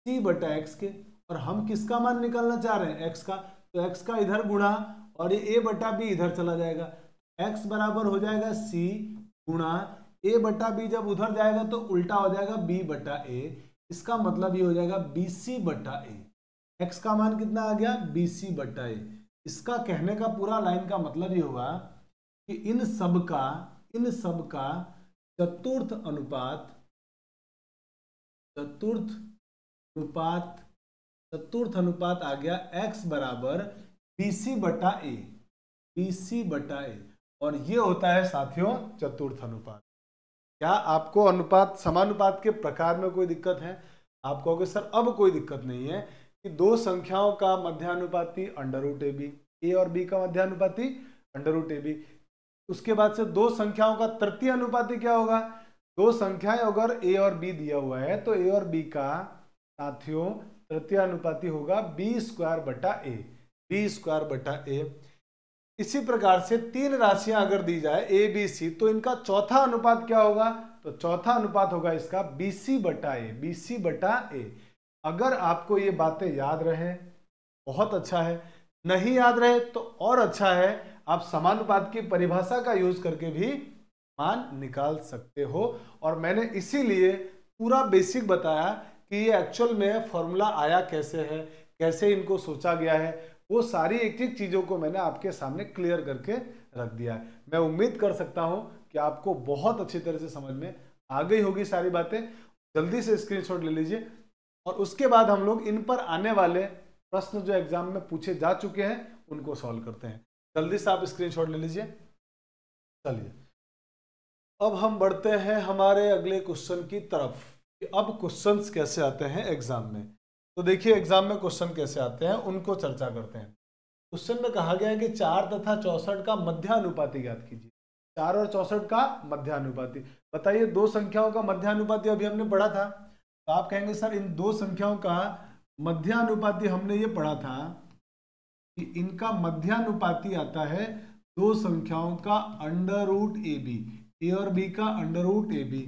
c बटा x के, और हम किसका मान निकालना चाह रहे हैं, x का, तो x का इधर गुणा और ये a बटा b इधर चला जाएगा, x बराबर हो जाएगा c गुणा a बटा b, जब उधर जाएगा तो उल्टा हो जाएगा b बटा a, इसका मतलब ये हो जाएगा bc बटा a। x का मान कितना आ गया, bc बटा a। इसका कहने का पूरा लाइन का मतलब ये होगा कि इन सब का चतुर्थ अनुपात आ गया x बराबर bc बटा a, bc बटा a, और ये होता है साथियों चतुर्थ अनुपात। क्या आपको अनुपात समानुपात के प्रकार में कोई दिक्कत है? आप कहोगे सर अब कोई दिक्कत नहीं है कि दो संख्याओं का मध्यानुपाती अंडर रूट ए बी, ए और बी का मध्यानुपाती अंडर रूट ए बी। उसके बाद से दो संख्याओं का तृतीय अनुपाती क्या होगा, दो संख्याएं अगर ए और बी दिया हुआ है तो ए और बी का साथियों तृतीय अनुपाती होगा बी स्क्वायर बटा ए, बी स्क्वायर बटा ए। इसी प्रकार से तीन राशियां अगर दी जाए ए बी सी, तो इनका चौथा अनुपात क्या होगा, तो चौथा अनुपात होगा इसका बी सी बटा ए, बी सी बटा ए। अगर आपको ये बातें याद रहे बहुत अच्छा है, नहीं याद रहे तो और अच्छा है, आप समानुपात की परिभाषा का यूज करके भी मान निकाल सकते हो। और मैंने इसीलिए पूरा बेसिक बताया कि ये एक्चुअल में फॉर्मूला आया कैसे है, कैसे इनको सोचा गया है, वो सारी एक एक चीजों को मैंने आपके सामने क्लियर करके रख दिया है। मैं उम्मीद कर सकता हूं कि आपको बहुत अच्छी तरह से समझ में आ गई होगी सारी बातें। जल्दी से स्क्रीनशॉट ले लीजिए और उसके बाद हम लोग इन पर आने वाले प्रश्न जो एग्जाम में पूछे जा चुके हैं उनको सॉल्व करते हैं। जल्दी से आप स्क्रीनशॉट ले लीजिए। चलिए अब हम बढ़ते हैं हमारे अगले क्वेश्चन की तरफ कि अब क्वेश्चंस कैसे आते हैं एग्जाम में। तो देखिए एग्जाम में क्वेश्चन कैसे आते हैं उनको चर्चा करते हैं। क्वेश्चन में कहा गया है कि 4 तथा 64 का मध्यानुपाती ज्ञात कीजिए। 4 और 64 का मध्यानुपाती, बताइए दो संख्याओं का मध्यानुपाती अभी हमने पढ़ा था, तो आप कहेंगे सर इन दो संख्याओं का मध्यानुपाती हमने ये पढ़ा था कि इनका मध्यानुपाती आता है दो संख्याओं का अंडर रूट ए बी, ए और बी का अंडर रूट ए बी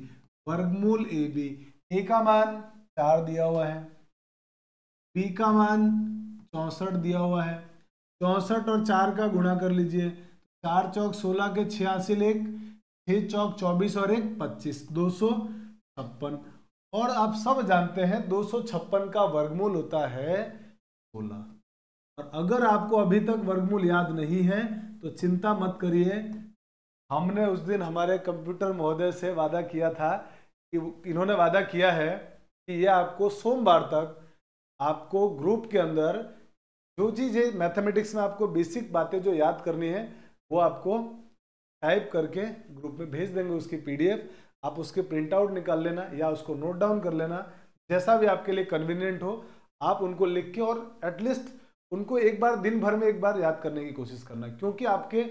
वर्गमूल ए बी। ए का मान 4 दिया हुआ है, बी का मान 64 दिया हुआ है, 64 और 4 का गुणा कर लीजिए, 4 चौक 16 के 86 लेख, 6 चौक 24 और 1 25, 256। और आप सब जानते हैं 256 का वर्गमूल होता है 16। और अगर आपको अभी तक वर्गमूल याद नहीं है तो चिंता मत करिए, हमने उस दिन हमारे कंप्यूटर महोदय से वादा किया था कि इन्होंने वादा किया है कि ये आपको सोमवार तक आपको ग्रुप के अंदर जो चीज़ें मैथमेटिक्स में आपको बेसिक बातें जो याद करनी है वो आपको टाइप करके ग्रुप में भेज देंगे, उसकी पीडीएफ आप उसके प्रिंट आउट निकाल लेना या उसको नोट डाउन कर लेना, जैसा भी आपके लिए कन्वीनियंट हो आप उनको लिख के और एटलीस्ट उनको एक बार दिन भर में एक बार याद करने की कोशिश करना, क्योंकि आपके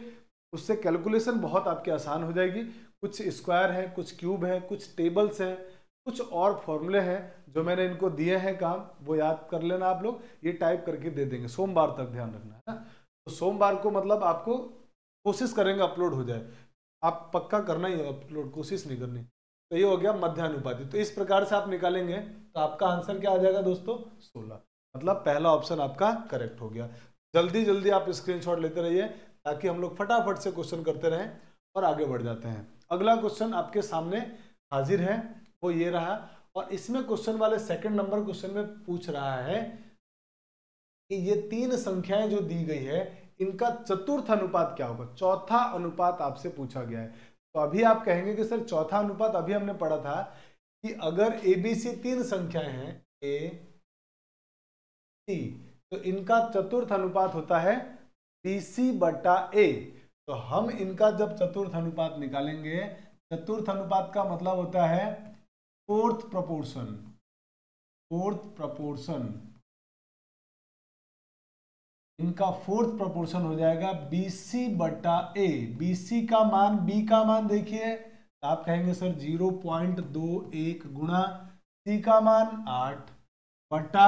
उससे कैलकुलेशन बहुत आपके आसान हो जाएगी। कुछ स्क्वायर है, कुछ क्यूब है, कुछ टेबल्स हैं, कुछ और फॉर्मूले हैं जो मैंने इनको दिए हैं काम, वो याद कर लेना आप लोग, ये टाइप करके दे देंगे सोमवार तक, ध्यान रखना है ना। तो सोमवार को मतलब आपको कोशिश करेंगे अपलोड हो जाए, आप पक्का करना ही है अपलोड, कोशिश नहीं करनी। तो ये हो गया मध्यानुपाती। तो इस प्रकार से आप निकालेंगे तो आपका आंसर क्या आ जाएगा दोस्तों, 16। मतलब पहला ऑप्शन आपका करेक्ट हो गया। जल्दी जल्दी आप स्क्रीनशॉट लेते रहिए ताकि हम लोग फटाफट से क्वेश्चन करते रहें और आगे बढ़ जाते हैं। अगला क्वेश्चन आपके सामने हाजिर है, वो ये रहा, और इसमें क्वेश्चन वाले सेकंड नंबर क्वेश्चन में पूछ रहा है कि ये तीन संख्याएं जो दी गई है इनका चतुर्थ अनुपात क्या होगा, चौथा अनुपात आपसे पूछा गया है। तो अभी आप कहेंगे कि सर चौथा अनुपात अभी हमने पढ़ा था कि अगर ए बी सी तीन संख्याएं हैं ए सी, तो इनका चतुर्थ अनुपात होता है बी सी बटा ए। तो हम इनका जब चतुर्थ अनुपात निकालेंगे, चतुर्थ अनुपात का मतलब होता है फोर्थ प्रपोर्शन, फोर्थ प्रपोर्शन। इनका फोर्थ प्रोपोर्शन हो जाएगा BC बटा A। BC का मान, B का मान देखिए, तो आप कहेंगे सर 0.21 गुणा, C का मान 8 बटा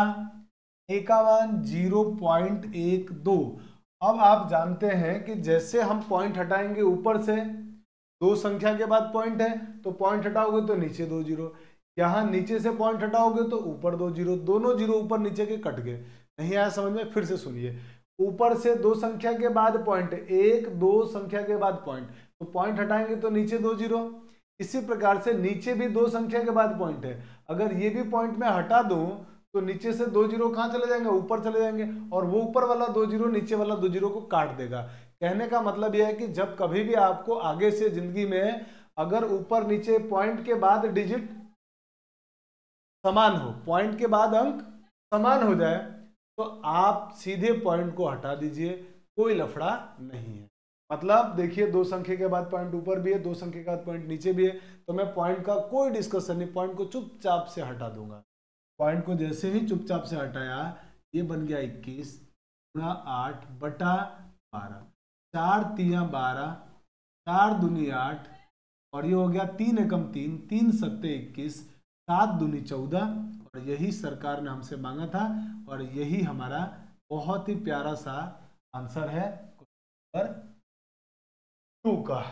A का मान 0.12। अब आप जानते हैं कि जैसे हम पॉइंट हटाएंगे ऊपर से, दो संख्या के बाद पॉइंट है तो पॉइंट हटाओगे तो नीचे 2 जीरो, यहाँ नीचे से पॉइंट हटाओगे तो ऊपर 2 जीरो, दोनों जीरो ऊपर नीचे के कट गए। नहीं आया समझ में? फिर से सुनिए, ऊपर से दो संख्या के बाद पॉइंट, एक दो संख्या के बाद पॉइंट, तो पॉइंट हटाएंगे तो नीचे 2 जीरो। इसी प्रकार से नीचे भी दो संख्या के बाद पॉइंट है, अगर ये भी पॉइंट में हटा दूं तो नीचे से 2 जीरो कहां चले जाएंगे? ऊपर चले जाएंगे, और वो ऊपर वाला 2 जीरो नीचे वाला 2 जीरो को काट देगा। कहने का मतलब यह है कि जब कभी भी आपको आगे से जिंदगी में अगर ऊपर नीचे पॉइंट के बाद डिजिट समान हो, पॉइंट के बाद अंक समान हो जाए, तो आप सीधे पॉइंट को हटा दीजिए, कोई लफड़ा नहीं है। मतलब देखिए, दो संख्या के बाद पॉइंट ऊपर भी है, दो संख्या के बाद पॉइंट नीचे भी है, तो मैं पॉइंट का कोई डिस्कशन नहीं, पॉइंट को चुपचाप से हटा दूंगा। पॉइंट को जैसे ही चुपचाप से हटाया, ये बन गया 21 गुणा 8 बटा 12, 4 तिया 12, 4 दूनी 8, और ये हो गया 3 एकम 3, 3 सत्ते 21, 7 दूनी 14, और यही सरकार ने हमसे मांगा था, और यही हमारा बहुत ही प्यारा सा आंसर है नंबर 2 का,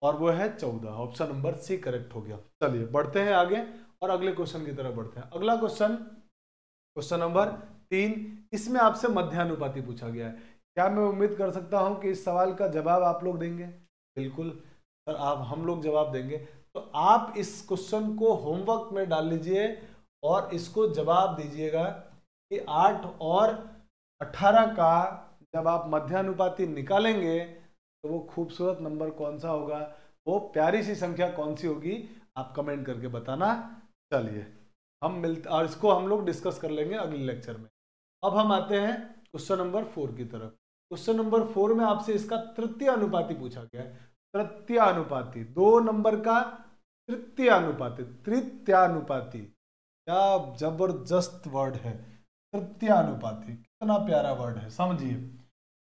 और वो है 14। ऑप्शन नंबर सी करेक्ट हो गया। चलिए बढ़ते हैं आगे और अगले क्वेश्चन की तरफ बढ़ते हैं। अगला क्वेश्चन, क्वेश्चन नंबर 3, इसमें आपसे मध्यानुपाती पूछा गया है। क्या मैं उम्मीद कर सकता हूं कि इस सवाल का जवाब आप लोग देंगे? बिल्कुल सर, आप हम लोग जवाब देंगे। तो आप इस क्वेश्चन को होमवर्क में डाल लीजिए और इसको जवाब दीजिएगा कि 8 और 18 का जब आप मध्यानुपाती निकालेंगे तो वो खूबसूरत नंबर कौन सा होगा, वो प्यारी सी संख्या कौन सी होगी, आप कमेंट करके बताना। चलिए हम मिलते, और इसको हम लोग डिस्कस कर लेंगे अगले लेक्चर में। अब हम आते हैं क्वेश्चन नंबर 4 की तरफ। क्वेश्चन नंबर 4 में आपसे इसका तृतीय अनुपाती पूछा गया है। तृतीय अनुपाती, 2 नंबर का तृतीय अनुपाती, तृतीयानुपाती, क्या जबरदस्त वर्ड है तृतीय अनुपाती, कितना प्यारा वर्ड है, समझिए।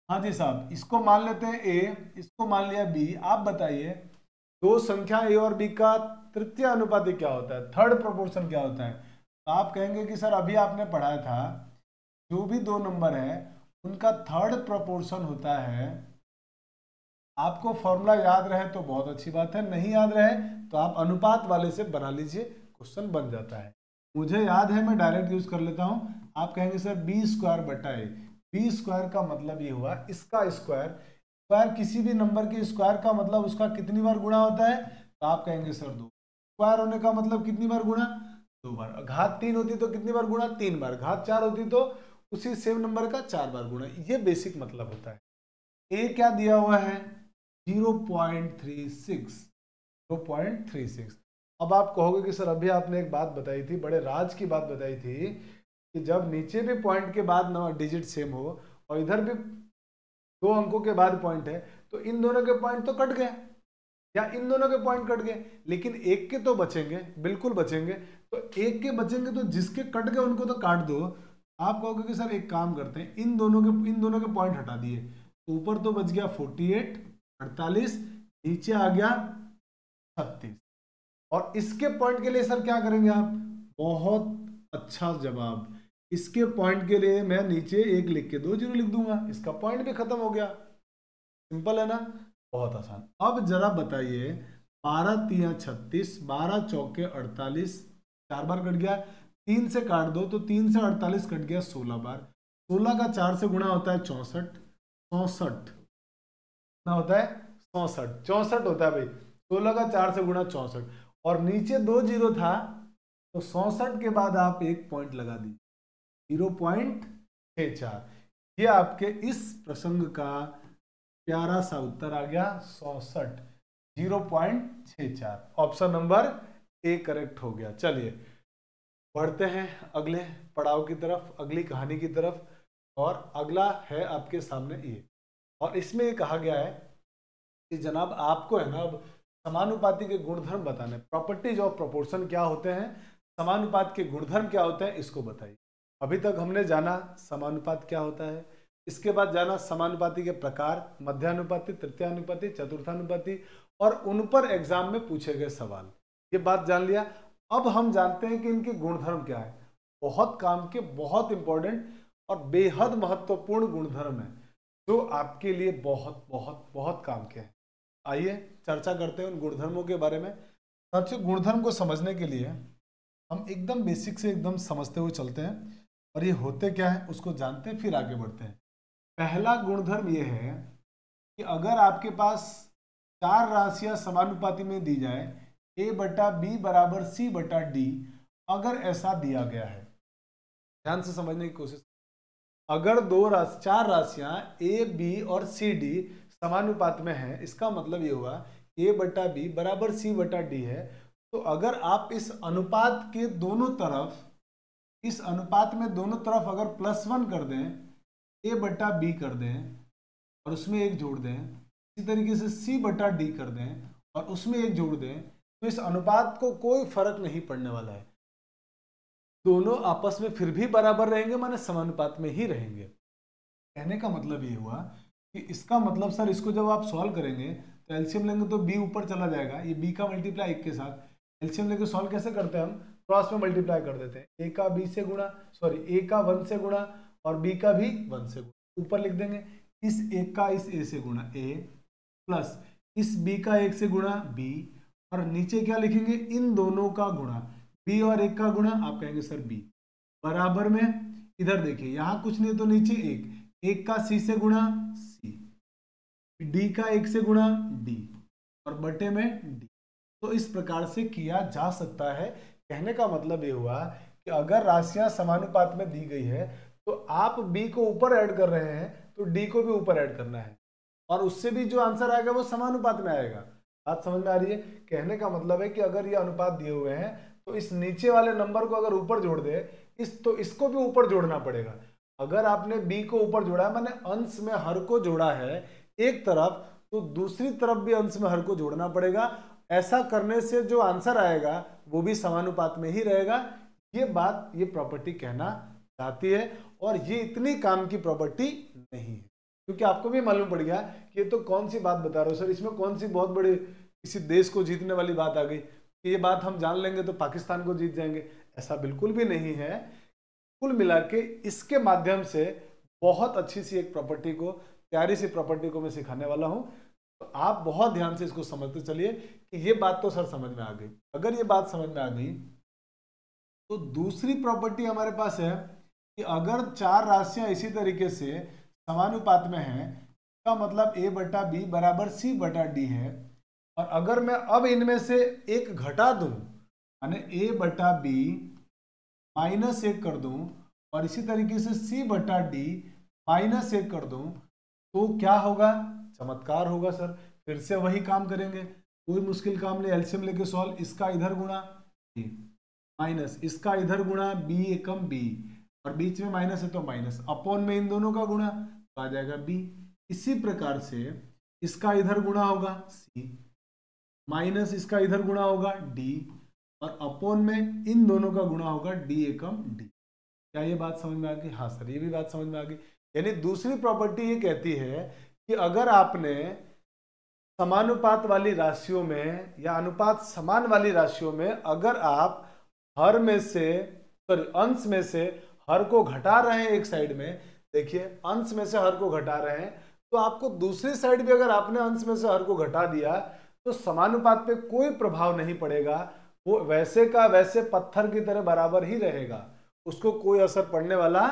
हाँ जी साहब, इसको मान लेते हैं ए, इसको मान लिया बी। आप बताइए दो संख्या ए और बी का तृतीय अनुपाती क्या होता है, थर्ड प्रोपोर्शन क्या होता है? तो आप कहेंगे कि सर अभी आपने पढ़ाया था, जो भी दो नंबर है उनका थर्ड प्रोपोर्शन होता है। आपको फॉर्मूला याद रहे तो बहुत अच्छी बात है, नहीं याद रहे तो आप अनुपात वाले से बना लीजिए, क्वेश्चन बन जाता है। मुझे याद है, मैं डायरेक्ट यूज कर लेता हूं। आप कहेंगे सर बी स्क्वायर बटा ए, बी स्क्वायर का मतलब ये हुआ इसका स्क्वायर, स्क्वायर किसी भी नंबर के स्क्वायर का मतलब उसका कितनी बार गुणा होता है? तो आप कहेंगे सर 2। स्क्वायर होने का मतलब कितनी बार गुणा? 2 बार। घात 3 होती तो कितनी बार गुणा? 3 बार। घात 4 होती तो उसी सेम नंबर का 4 बार गुणा। ये बेसिक मतलब होता है। ए क्या दिया हुआ है? 0.36, 0.36। अब आप कहोगे कि सर अभी आपने एक बात बताई थी, बड़े राज की बात बताई थी, कि जब नीचे भी पॉइंट के बाद डिजिट सेम हो और इधर भी 2 अंकों के बाद पॉइंट है, तो इन दोनों के पॉइंट तो कट गए, या इन दोनों के पॉइंट कट गए, लेकिन एक के तो बचेंगे, बिल्कुल बचेंगे। तो एक के बचेंगे तो जिसके कट गए उनको तो काट दो। आप कहोगे कि सर एक काम करते हैं, इन दोनों के पॉइंट हटा दिए, ऊपर तो बच गया 48, 48, नीचे आ गया 36, और इसके पॉइंट के लिए सर क्या करेंगे आप? बहुत अच्छा जवाब, इसके पॉइंट के लिए मैं नीचे 1 लिख के 2 जीरो लिख दूंगा, इसका पॉइंट भी खत्म हो गया। सिंपल है ना, बहुत आसान। अब जरा बताइए, 12 तिया 36, 12 चौके 48, 4 बार कट गया, 3 से काट दो तो 3 से 48 कट गया 16 बार। 16 का 4 से गुणा होता है 64, 64 कितना होता है? 64, 64 होता है भाई। 16 का 4 से गुणा 64, और नीचे 2 जीरो था तो 64 के बाद आप एक पॉइंट लगा दीजिए, 0.64। ये आपके इस प्रसंग का प्यारा सा उत्तर आ गया 64, 0.64। ऑप्शन नंबर ए करेक्ट हो गया। चलिए बढ़ते हैं अगले पड़ाव की तरफ, अगली कहानी की तरफ, और अगला है आपके सामने ये, और इसमें ये कहा गया है कि जनाब आपको है ना अब समानुपाती के गुणधर्म बताने, प्रॉपर्टीज ऑफ प्रोपोर्शन क्या होते हैं, समानुपात के गुणधर्म क्या होते हैं, इसको बताइए। अभी तक हमने जाना समानुपात क्या होता है, इसके बाद जाना समानुपाती के प्रकार, मध्यानुपाती, तृतीयानुपाती, चतुर्थानुपाती और उन पर एग्जाम में पूछे गए सवाल। ये बात जान लिया। अब हम जानते हैं कि इनके गुणधर्म क्या है। बहुत काम के, बहुत इंपॉर्टेंट और बेहद महत्वपूर्ण गुणधर्म है जो आपके लिए बहुत बहुत बहुत काम के हैं। आइए चर्चा करते हैं उन गुणधर्मों के बारे में। सबसे गुणधर्म को समझने के लिए हम एकदम बेसिक से एकदम समझते हुए चलते हैं और ये होते क्या है उसको जानते हैं, फिर आगे बढ़ते हैं। पहला गुणधर्म ये है कि अगर आपके पास 4 राशियां समानुपाती में दी जाए, a बटा बी बराबर c बटा डी, अगर ऐसा दिया गया है, ध्यान से समझने की कोशिश। अगर 4 राशियां a, b और c, d समानुपात में हैं, इसका मतलब ये हुआ a बटा बी बराबर c बटा डी है। तो अगर आप इस अनुपात के दोनों तरफ, इस अनुपात में दोनों तरफ अगर +1 कर दें, a बटा बी कर दें और उसमें 1 जोड़ दें, इसी तरीके से c बटा डी कर दें और उसमें 1 जोड़ दें, तो इस अनुपात को कोई फर्क नहीं पड़ने वाला है। दोनों आपस में फिर भी बराबर रहेंगे, माने समानुपात में ही रहेंगे। कहने का मतलब ये हुआ कि इसका मतलब सर इसको जब आप सॉल्व करेंगे तो एलसीएम लेंगे तो b ऊपर चला जाएगा, ये b का मल्टीप्लाई 1 के साथ। एलसीएम लेके सॉल्व कैसे करते हैं हम? क्रॉस में मल्टीप्लाई कर देते हैं। a का b से गुणा, सॉरी a का 1 से गुणा और b का भी 1 से गुणा। ऊपर लिख देंगे इस 1 का इस a से गुणा a प्लस इस b का 1 से गुणा b, और नीचे क्या लिखेंगे? इन दोनों का गुणा, b और 1 का गुणा, आप कहेंगे सर b बराबर में, इधर देखिए यहाँ कुछ नहीं तो नीचे 1 का c से गुणा c, d का 1 से गुणा d और बटे में d। तो इस प्रकार से किया जा सकता है। कहने का मतलब ये हुआ कि अगर राशियां समानुपात में दी गई है तो आप b को ऊपर ऐड कर रहे हैं तो d को भी ऊपर ऐड करना है और उससे भी जो आंसर आएगा वो समानुपात में आएगा। बात समझ में आ रही है? कहने का मतलब है कि अगर ये अनुपात दिए हुए हैं तो इस नीचे वाले नंबर को अगर ऊपर जोड़ दे तो इसको भी ऊपर जोड़ना पड़ेगा। अगर आपने b को ऊपर जोड़ा है, माने अंश में हर को जोड़ा है एक तरफ, तो दूसरी तरफ भी अंश में हर को जोड़ना पड़ेगा। ऐसा करने से जो आंसर आएगा वो भी समानुपात में ही रहेगा। ये बात, ये प्रॉपर्टी कहना चाहती है और ये इतनी काम की प्रॉपर्टी नहीं है, क्योंकि आपको भी मालूम पड़ गया कि ये तो कौन सी बात बता रहे हो सर, इसमें कौन सी बहुत बड़ी किसी देश को जीतने वाली बात आ गई कि ये बात हम जान लेंगे तो पाकिस्तान को जीत जाएंगे। ऐसा बिल्कुल भी नहीं है। कुल मिला के इसके माध्यम से बहुत अच्छी सी एक प्रॉपर्टी को, प्यारी सी प्रॉपर्टी को मैं सिखाने वाला हूं। तो आप बहुत ध्यान से इसको समझते चलिए कि ये बात तो सर समझ में आ गई। अगर ये बात समझ में आ गई तो दूसरी प्रॉपर्टी हमारे पास है कि अगर 4 राशियां इसी तरीके से समानुपात में हैं, इसका मतलब a बटा बी बराबर c बटा डी है, और अगर मैं अब इनमें से एक घटा दूं, यानी a बटा बी -1 कर दूं और इसी तरीके से c बटा डी -1 कर दूं, तो क्या होगा? चमत्कार होगा सर। फिर से वही काम करेंगे, कोई मुश्किल काम नहीं। एलसीएम लेके सॉल्व, इसका इधर गुणा माइनस इसका इधर गुणा, b एकम b और बीच में माइनस है तो माइनस, अपॉन में इन दोनों का गुणा तो आ जाएगा b। इसी प्रकार से इसका इधर गुणा होगा c, माइनस इसका इधर गुणा होगा d और अपॉन में इन दोनों का गुणा होगा d एकम d। क्या ये बात समझ में आ गई? हाँ सर, ये भी बात समझ में आ गई। यानी दूसरी प्रॉपर्टी ये कहती है कि अगर आपने समानुपात वाली राशियों में या अनुपात समान वाली राशियों में अगर आप हर में से, सॉरी अंश में से हर को घटा रहे हैं, एक साइड में देखिए अंश में से हर को घटा रहे हैं, तो आपको दूसरी साइड भी अगर आपने अंश में से हर को घटा दिया तो समानुपात पे कोई प्रभाव नहीं पड़ेगा। वो वैसे का वैसे पत्थर की तरह बराबर ही रहेगा, उसको कोई असर पड़ने वाला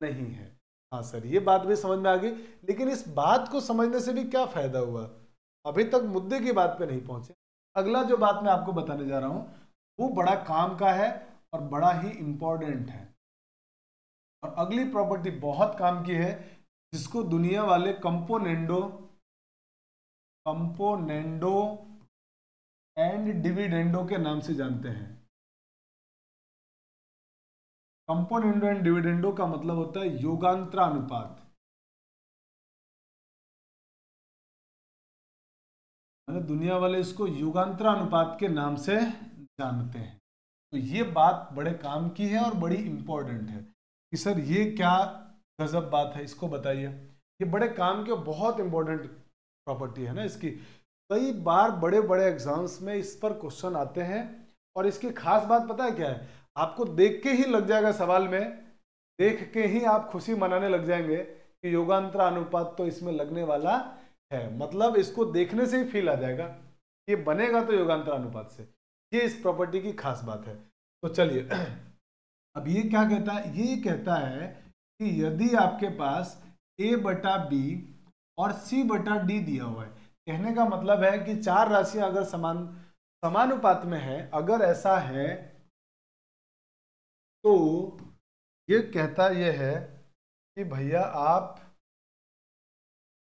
नहीं है। हाँ सर, ये बात भी समझ में आ गई। लेकिन इस बात को समझने से भी क्या फायदा हुआ? अभी तक मुद्दे की बात पे नहीं पहुंचे। अगला जो बात मैं आपको बताने जा रहा हूं वो बड़ा काम का है और बड़ा ही इंपॉर्टेंट है, और अगली प्रॉपर्टी बहुत काम की है, जिसको दुनिया वाले कंपोनेंडो एंड डिविडेंडो के नाम से जानते हैं। कंपोनेंडो एंड डिविडेंडो का मतलब होता है योगांतरानुपात। दुनिया वाले इसको युगांतरानुपात के नाम से जानते हैं। तो ये बात बड़े काम की है और बड़ी इंपॉर्टेंट है कि सर ये क्या गजब बात है, इसको बताइए। ये बड़े काम के बहुत इंपॉर्टेंट प्रॉपर्टी है ना इसकी, कई बार बड़े बड़े एग्जाम्स में इस पर क्वेश्चन आते हैं। और इसकी खास बात पता है क्या है, आपको देख के ही लग जाएगा सवाल में, देख के ही आप खुशी मनाने लग जाएंगे कि योगांतरा अनुपात तो इसमें लगने वाला है। मतलब इसको देखने से ही फील आ जाएगा, ये बनेगा तो योगांतरा अनुपात से। ये इस प्रॉपर्टी की खास बात है। तो चलिए अब ये क्या कहता है, ये कहता है कि यदि आपके पास a बटा बी और c बटा डी दिया हुआ है, कहने का मतलब है कि चार राशियां अगर समानुपात में है, अगर ऐसा है तो ये कहता यह है कि भैया आप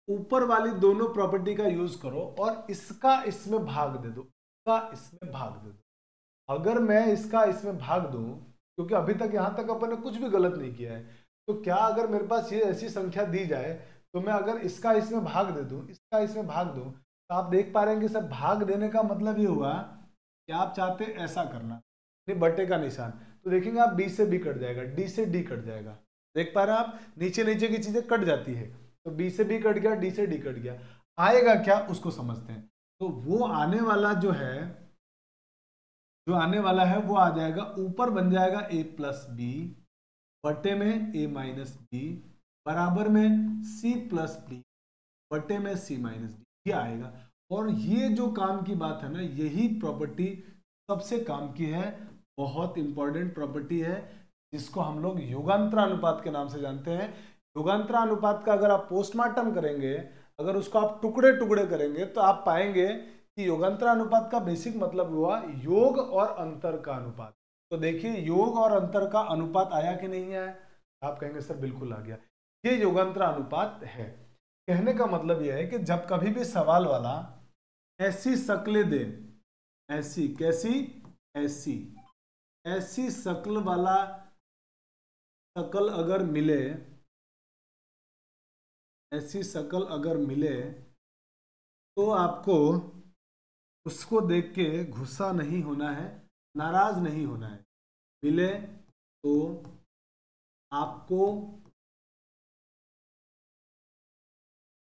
ऊपर वाली दोनों प्रॉपर्टी का यूज करो और इसका इसमें भाग दे दो, इसका इसमें भाग दे दो। अगर मैं इसका इसमें भाग दूं, क्योंकि अभी तक यहां तक अपन ने कुछ भी गलत नहीं किया है, तो क्या अगर मेरे पास ये ऐसी संख्या दी जाए तो मैं अगर इसका इसमें भाग दे दूं, इसका इसमें भाग दूं, तो आप देख पा रहे हैं कि सर भाग देने का मतलब ये हुआ कि आप चाहते ऐसा करना, बटे का निशान, तो देखेंगे आप बी से बी कट जाएगा, डी से डी कट जाएगा। देख पा रहे हैं आप, नीचे नीचे की चीजें कट जाती है, तो बी से बी कट गया, डी से डी कट गया। आएगा क्या उसको समझते हैं। तो वो आने वाला जो है, जो आने वाला है वो आ जाएगा, ऊपर बन जाएगा a प्लस बी बटे में a माइनस बी बराबर में c प्लस डी बटे में c माइनस डी, ये आएगा। और ये जो काम की बात है ना, यही प्रॉपर्टी सबसे काम की है, बहुत इंपॉर्टेंट प्रॉपर्टी है, जिसको हम लोग योगांतरा अनुपात के नाम से जानते हैं। योगांतरा अनुपात का अगर आप पोस्टमार्टम करेंगे, अगर उसको आप टुकड़े टुकड़े करेंगे, तो आप पाएंगे कि योगांतरा अनुपात का बेसिक मतलब हुआ योग और अंतर का अनुपात। तो देखिए योग और अंतर का अनुपात आया कि नहीं आया, आप कहेंगे सर बिल्कुल आ गया। ये योगांतरा अनुपात है। कहने का मतलब यह है कि जब कभी भी सवाल वाला ऐसी शक्लें दे, ऐसी कैसी, ऐसी ऐसी शक्ल वाला शक्ल अगर मिले, ऐसी शक्ल अगर मिले, तो आपको उसको देख के गुस्सा नहीं होना है, नाराज नहीं होना है। मिले तो आपको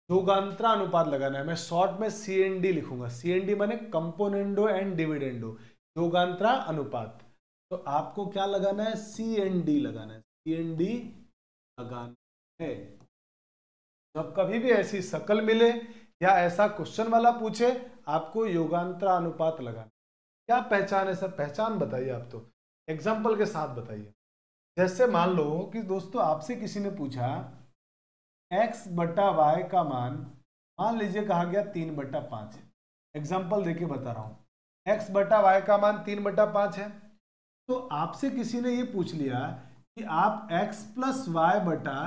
योगांतरा अनुपात लगाना है। मैं शॉर्ट में CND लिखूंगा, CND माने कंपोनेंडो एंड डिविडेंडो, योगांतरा अनुपात। तो आपको क्या लगाना है, CND लगाना है, CND लगाना है। जब कभी भी ऐसी शक्ल मिले या ऐसा क्वेश्चन वाला पूछे, आपको योगांतरा अनुपात लगाना। क्या पहचान है सर, पहचान बताइए आप, तो एग्जाम्पल के साथ बताइए। जैसे मान लो कि दोस्तों आपसे किसी ने पूछा x बटा वाई का मान लीजिए कहा गया 3/5 है। एग्जाम्पल देके बता रहा हूं, x बटा वाई का मान 3/5 है। तो आपसे किसी ने ये पूछ लिया कि आप x प्लस वाई बटा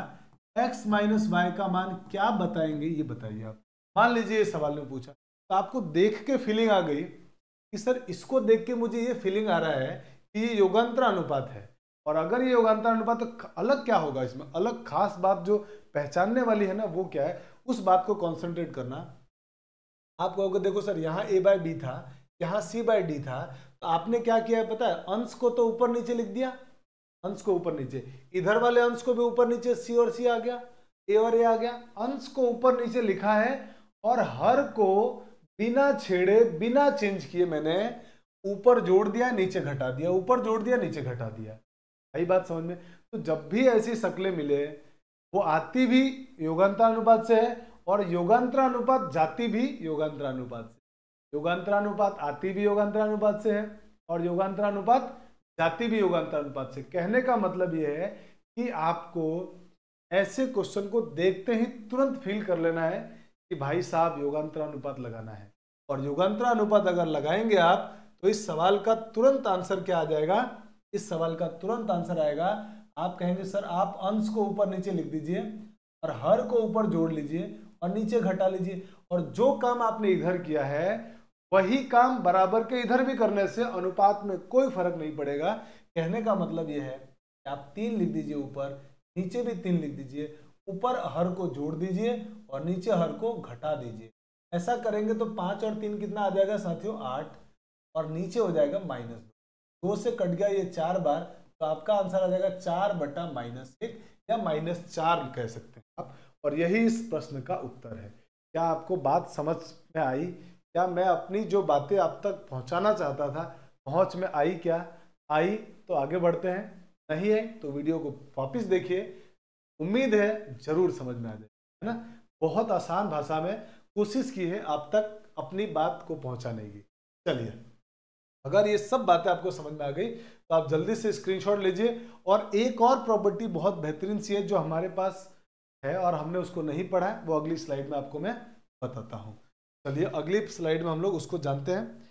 x माइनस वाई का मान क्या बताएंगे, ये बताइए आप। मान लीजिए इस सवाल में पूछा, तो आपको देख के फीलिंग आ गई कि सर इसको देख के मुझे ये फीलिंग आ रहा है कि ये योगांतरा अनुपात है। और अगर ये योगांतरा अनुपात, तो अलग क्या होगा इसमें, अलग खास बात जो पहचानने वाली है ना, वो क्या है, उस बात को कॉन्सेंट्रेट करना। आप कहोगे देखो सर यहाँ a/b था, यहाँ c/d था, तो आपने क्या किया है पता है, अंश को तो ऊपर नीचे लिख दिया, अंश को ऊपर नीचे, इधर वाले अंश को भी ऊपर नीचे, c और c आ गया, a और a आ गया, अंश को ऊपर नीचे लिखा है, और हर को बिना छेड़े बिना चेंज किए मैंने ऊपर जोड़ दिया नीचे घटा दिया, ऊपर जोड़ दिया नीचे घटा दिया। आई बात समझ में। तो जब भी ऐसी शक्लें मिले, वो आती भी योगांतरा अनुपात से है और योगांतरा अनुपात जाती भी योगांतरा अनुपात से। योगांतरा अनुपात आती भी योगांतरा अनुपात से है और योगांतरा अनुपात जाती भी योगांतरा अनुपात से। कहने का मतलब यह है कि आपको ऐसे क्वेश्चन को देखते ही तुरंत फील कर लेना है कि भाई साहब योगांतरा अनुपात लगाना है। और योगांतरा अनुपात अगर लगाएंगे आप, तो इस सवाल का तुरंत आंसर क्या आ जाएगा, इस सवाल का तुरंत आंसर आएगा, आप कहेंगे सर आप अंश को ऊपर नीचे लिख दीजिए और हर को ऊपर जोड़ लीजिए और नीचे घटा लीजिए, और जो काम आपने इधर किया है वही काम बराबर के इधर भी करने से अनुपात में कोई फर्क नहीं पड़ेगा। कहने का मतलब यह है कि आप 3 लिख दीजिए ऊपर, नीचे भी 3 लिख दीजिए, ऊपर हर को जोड़ दीजिए और नीचे हर को घटा दीजिए। ऐसा करेंगे तो 5 और 3 कितना आ जाएगा साथियों, 8, और नीचे हो जाएगा -2 से कट गया ये 4 बार, तो आपका आंसर आ जाएगा 4/-1। या -4 कह सकते हैं आप। और यही इस प्रश्न का उत्तर है। क्या आपको बात समझ में आई? क्या मैं अपनी जो बातें आप तक पहुंचाना चाहता था पहुंच में आई? क्या आई? तो आगे बढ़ते हैं, नहीं है तो वीडियो को वापस देखिए। उम्मीद है जरूर समझ में आ जाए, है ना। बहुत आसान भाषा में कोशिश की है आप तक अपनी बात को पहुंचाने की। चलिए, अगर ये सब बातें आपको समझ में आ गई तो आप जल्दी से स्क्रीनशॉट लीजिए। और एक और प्रॉपर्टी बहुत बेहतरीन सी है जो हमारे पास है और हमने उसको नहीं पढ़ा है, वो अगली स्लाइड में आपको मैं बताता हूं। चलिए अगली स्लाइड में हम लोग उसको जानते हैं।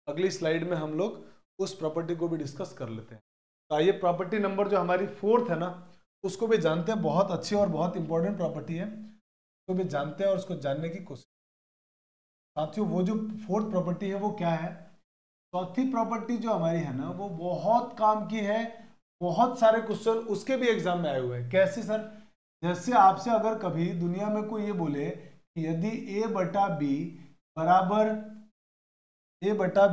अगली स्लाइड में हम लोग उस प्रॉपर्टी को भी डिस्कस कर लेते हैं। तो आइए, प्रॉपर्टी नंबर जो हमारी 4th है ना, उसको भी जानते हैं। बहुत अच्छी और बहुत इंपॉर्टेंट प्रॉपर्टी है, उसको भी जानते हैं और उसको जानने की कोशिश। साथियों, वो जो 4th प्रॉपर्टी है वो क्या है? चौथी प्रॉपर्टी जो हमारी है ना, वो बहुत काम की है। बहुत सारे क्वेश्चन उसके भी एग्जाम में आए हुए हैं। कैसे सर? जैसे आपसे अगर कभी दुनिया में कोई ये बोले कि यदि a बटा b बराबर c बटा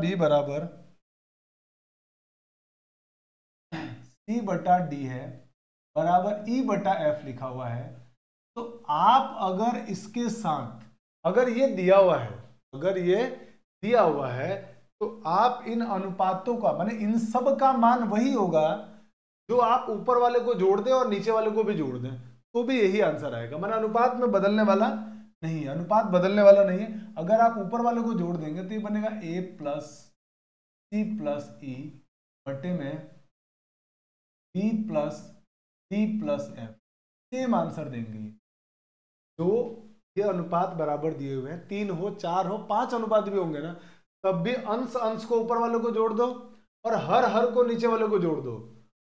d है, बराबर e बटा f लिखा हुआ है, तो आप अगर इसके साथ, अगर ये दिया हुआ है तो आप इन अनुपातों का, माने इन सब का मान वही होगा जो आप ऊपर वाले को जोड़ दें और नीचे वाले को भी जोड़ दें, तो भी यही आंसर आएगा। माने अनुपात में बदलने वाला नहीं है, अगर आप ऊपर वाले को जोड़ देंगे तो ये बनेगा a plus c plus e बटे में b plus d plus f, same answer देंगे। तो ये अनुपात बराबर दिए हुए हैं, 3 हो 4 हो 5 अनुपात भी होंगे ना, तब भी अंश अंश को ऊपर वाले को जोड़ दो और हर को नीचे वाले को जोड़ दो,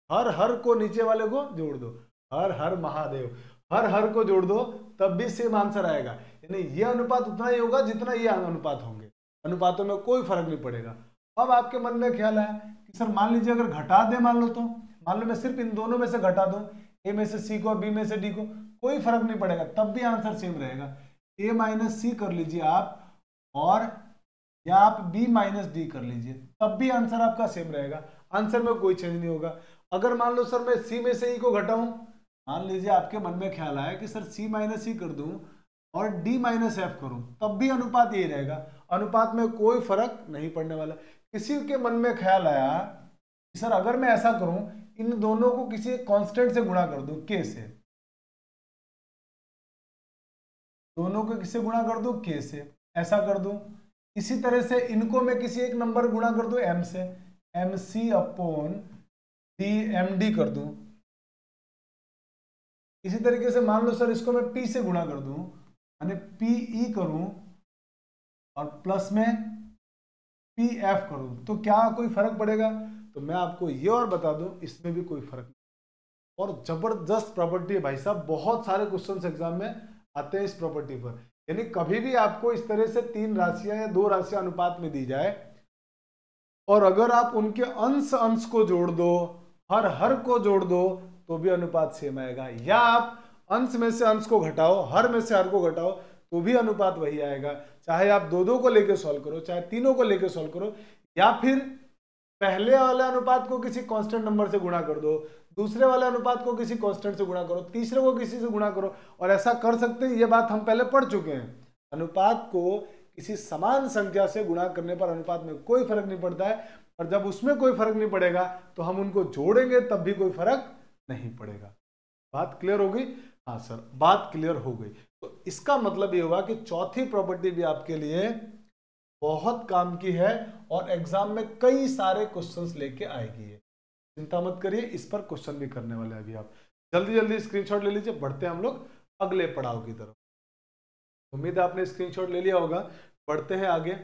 हर को नीचे वाले को जोड़ दो, हर महादेव, हर को जोड़ दो, तब भी सेम आंसर आएगा। यानी ये अनुपात उतना ही होगा जितना ये अनुपात होंगे, अनुपातों में कोई फर्क नहीं पड़ेगा। अब आपके मन में ख्याल आया कि सर मान लीजिए अगर घटा दे, मान लो मैं सिर्फ इन दोनों में से घटा दूं, ए में से सी को और बी में से डी को, कोई फर्क नहीं पड़ेगा, तब भी आंसर सेम रहेगा। a माइनस सी कर लीजिए आप, और या आप b माइनस डी कर लीजिए, तब भी आंसर आपका सेम रहेगा, आंसर में कोई चेंज नहीं होगा। अगर मान लो सर मैं c में से e को घटाऊं, मान लीजिए आपके मन में ख्याल आया कि सर c माइनस सी कर दूं और d माइनस एफ करूं, तब भी अनुपात यही रहेगा, अनुपात में कोई फर्क नहीं पड़ने वाला। किसी के मन में ख्याल आया कि सर अगर मैं ऐसा करूं, इन दोनों को किसी कांस्टेंट से गुणा कर दूं, k से, दोनों को किससे गुणा कर दूं, k से, ऐसा कर दूं। इसी तरह से इनको मैं किसी एक नंबर गुणा कर दूं m से, mc अपॉन d md कर दूं। इसी तरीके से मान लो सर इसको मैं p से गुणा कर दूं, यानी pe करूं और प्लस में pf करूं, तो क्या कोई फर्क पड़ेगा? तो मैं आपको ये और बता दूं, इसमें भी कोई फर्क नहीं। और जबरदस्त प्रॉपर्टी है भाई साहब, बहुत सारे क्वेश्चन एग्जाम में आते हैं इस प्रॉपर्टी पर। यानी कभी भी आपको इस तरह से 3 राशियां या 2 राशियां अनुपात में दी जाए और अगर आप उनके अंश को जोड़ दो, हर को जोड़ दो, तो भी अनुपात सेम आएगा। या आप अंश में से अंश को घटाओ, हर में से हर को घटाओ, तो भी अनुपात वही आएगा। चाहे आप 2 को लेके सॉल्व करो, चाहे 3 को लेके सॉल्व करो, या फिर पहले वाले अनुपात को किसी कांस्टेंट नंबर से गुणा कर दो, दूसरे वाले अनुपात को किसी कांस्टेंट से गुणा करो, तीसरे को किसी से गुणा करो, और ऐसा कर सकते हैं। ये बात हम पहले पढ़ चुके हैं। अनुपात को किसी समान संख्या से गुणा करने पर अनुपात में कोई फर्क नहीं पड़ता है, और जब उसमें कोई फर्क नहीं पड़ेगा तो हम उनको जोड़ेंगे तब भी कोई फर्क नहीं पड़ेगा। बात क्लियर हो गई? हाँ सर, बात क्लियर हो गई। तो इसका मतलब ये हुआ कि चौथी प्रॉपर्टी भी आपके लिए बहुत काम की है और एग्जाम में कई सारे क्वेश्चंस लेके आएगी। चिंता मत करिए, इस पर क्वेश्चन भी करने वाले हैं अभी। आप जल्दी जल्दी स्क्रीनशॉट ले लीजिए, बढ़ते हैं हम लोग अगले पड़ाव की तरफ। उम्मीद है आपने स्क्रीनशॉट ले लिया होगा। बढ़ते हैं आगे,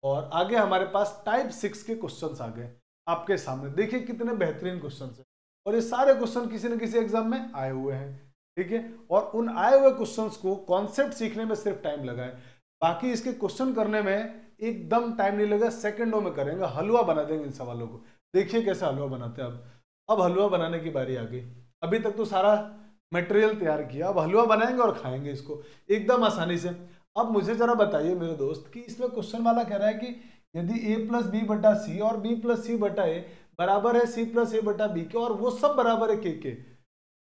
और आगे हमारे पास टाइप 6 के क्वेश्चंस आ गए आपके सामने। देखिए कितने बेहतरीन क्वेश्चंस हैं, और ये सारे क्वेश्चन किसी न किसी एग्जाम में आए हुए हैं, ठीक है। और उन आए हुए क्वेश्चंस को कॉन्सेप्ट सीखने में सिर्फ टाइम लगा है, बाकी इसके क्वेश्चन करने में एकदम टाइम नहीं लगा, सेकंडों में करेंगे, हलवा बना देंगे इन सवालों को। देखिए कैसे हलवा बनाते हैं। अब हलवा बनाने की बारी आ गई। अभी तक तो सारा मटेरियल तैयार किया, अब हलवा बनाएंगे और खाएंगे इसको एकदम आसानी से। अब मुझे जरा बताइए मेरे दोस्त कि इसमें क्वेश्चन वाला कह रहा है कि यदि a प्लस बी बटा सी और b प्लस सी बटा ए बराबर है सी प्लस ए बटा बी के, और वो सब बराबर है के।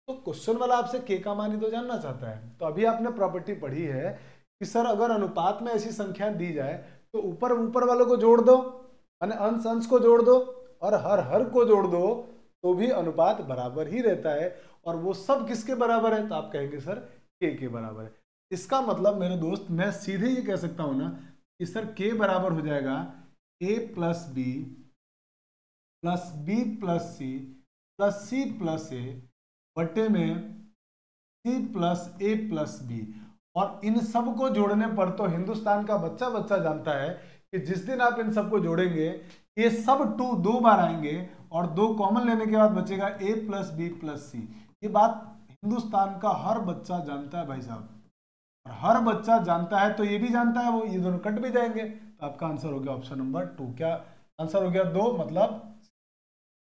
तो क्वेश्चन वाला आपसे के का मान ही तो जानना चाहता है। तो अभी आपने प्रॉपर्टी पढ़ी है कि सर अगर अनुपात में ऐसी संख्या दी जाए तो ऊपर ऊपर वालों को जोड़ दो, माने अंश अंश को जोड़ दो और हर हर को जोड़ दो, तो भी अनुपात बराबर ही रहता है। और वो सब किसके बराबर है? तो आप कहेंगे सर के बराबर है। इसका मतलब मेरे दोस्त मैं सीधे ये कह सकता हूं ना कि सर के बराबर हो जाएगा A plus B plus C plus A बटे में C plus A plus B. और इन सब को जोड़ने पर तो हिंदुस्तान का बच्चा बच्चा जानता है कि जिस दिन आप इन सबको जोड़ेंगे ये सब टू 2 बार आएंगे और 2 कॉमन लेने के बाद बचेगा ए प्लस बी प्लस सी। ये बात हिंदुस्तान का हर बच्चा जानता है भाई साहब, और हर बच्चा जानता है तो ये भी जानता है, वो ये दोनों कट भी जाएंगे। तो आपका आंसर हो गया ऑप्शन नंबर 2। क्या आंसर हो गया? 2। मतलब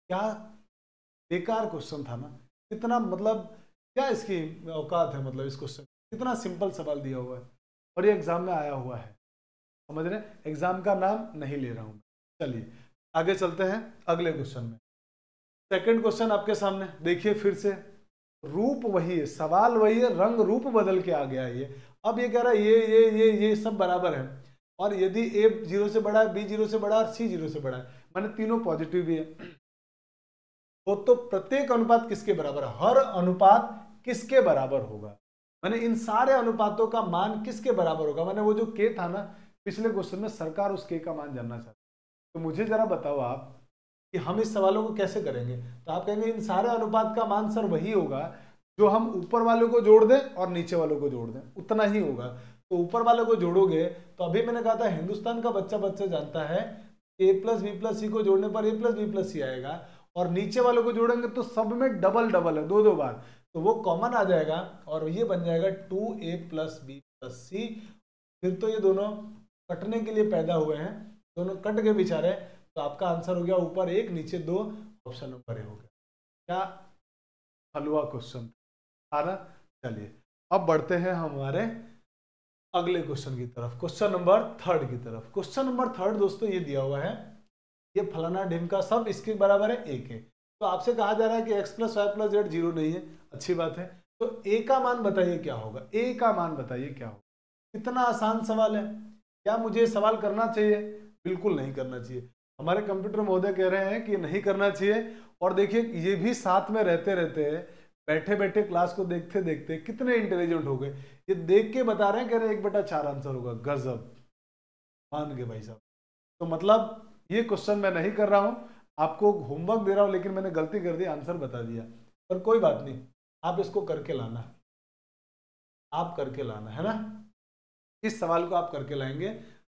क्या बेकार क्वेश्चन था ना, कितना मतलब क्या इसकी औकात है, मतलब इस क्वेश्चन कितना सिंपल सवाल दिया हुआ है और ये एग्जाम में आया हुआ है, समझ रहे? एग्जाम का नाम नहीं ले रहा हूं। चलिए आगे चलते हैं अगले क्वेश्चन में। सेकंड क्वेश्चन आपके सामने देखिए, फिर से रूप वही है, सवाल वही है, रंग रूप बदल के आ गया है ये। अब ये कह रहा है ये सब बराबर है, और यदि ए 0 से बड़ा है, बी 0 से बड़ा है और सी 0 से बड़ा है, माने तीनों पॉजिटिव भी है, तो प्रत्येक अनुपात किसके बराबर है? हर अनुपात किसके बराबर होगा? माने इन सारे अनुपातों का मान किसके बराबर होगा? माने वो जो के था ना पिछले क्वेश्चन में, सरकार उस के का मान जानना चाहती है। तो मुझे जरा बताओ आप कि हम इस सवालों को कैसे करेंगे? तो आप कहेंगे इन सारे अनुपात का मान सर वही होगा जो हम ऊपर वालों को जोड़ दें और नीचे वालों को जोड़ दें, उतना ही होगा। तो ऊपर वालों को जोड़ोगे तो अभी मैंने कहा था हिंदुस्तान का बच्चा बच्चा जानता है ए प्लस बी प्लस सी को जोड़ने पर ए प्लस बी प्लस सी आएगा, और नीचे वालों को जोड़ेंगे तो सब में डबल डबल है, 2 2 बार, तो वो कॉमन आ जाएगा और ये बन जाएगा 2a प्लस बी प्लस सी। फिर तो ये दोनों कटने के लिए पैदा हुए हैं, दोनों कट गए बेचारे। तो आपका आंसर हो गया ऊपर 1 नीचे 2, ऑप्शन नंबर ए हो गया। क्या हलवा क्वेश्चन था ना। चलिए अब बढ़ते हैं हमारे अगले क्वेश्चन की तरफ, क्वेश्चन नंबर 3 की तरफ। क्वेश्चन नंबर 3 दोस्तों ये दिया हुआ है, ये फलाना ढिमका सब इसके बराबर है ए के। तो आपसे कहा जा रहा है कि x plus Y plus Z 0 नहीं है, अच्छी बात है। तो a का मान बताइए क्या होगा? a का मान बताइए क्या होगा? कितना आसान सवाल है। क्या मुझे सवाल करना चाहिए? बिल्कुल नहीं करना चाहिए। हमारे कंप्यूटर महोदय कह रहे हैं कि नहीं करना चाहिए। और देखिए ये भी साथ में रहते रहते बैठे बैठे क्लास को देखते देखते कितने इंटेलिजेंट हो गए, ये देख के बता रहे हैं, कह रहे 1/4 आंसर होगा। गजब, मान गए भाई साहब। तो मतलब ये क्वेश्चन मैं नहीं कर रहा हूं, आपको होमवर्क दे रहा हूं, लेकिन मैंने गलती कर दी, आंसर बता दिया। पर कोई बात नहीं, आप इसको करके लाना, आप करके लाना है ना। इस सवाल को आप करके लाएंगे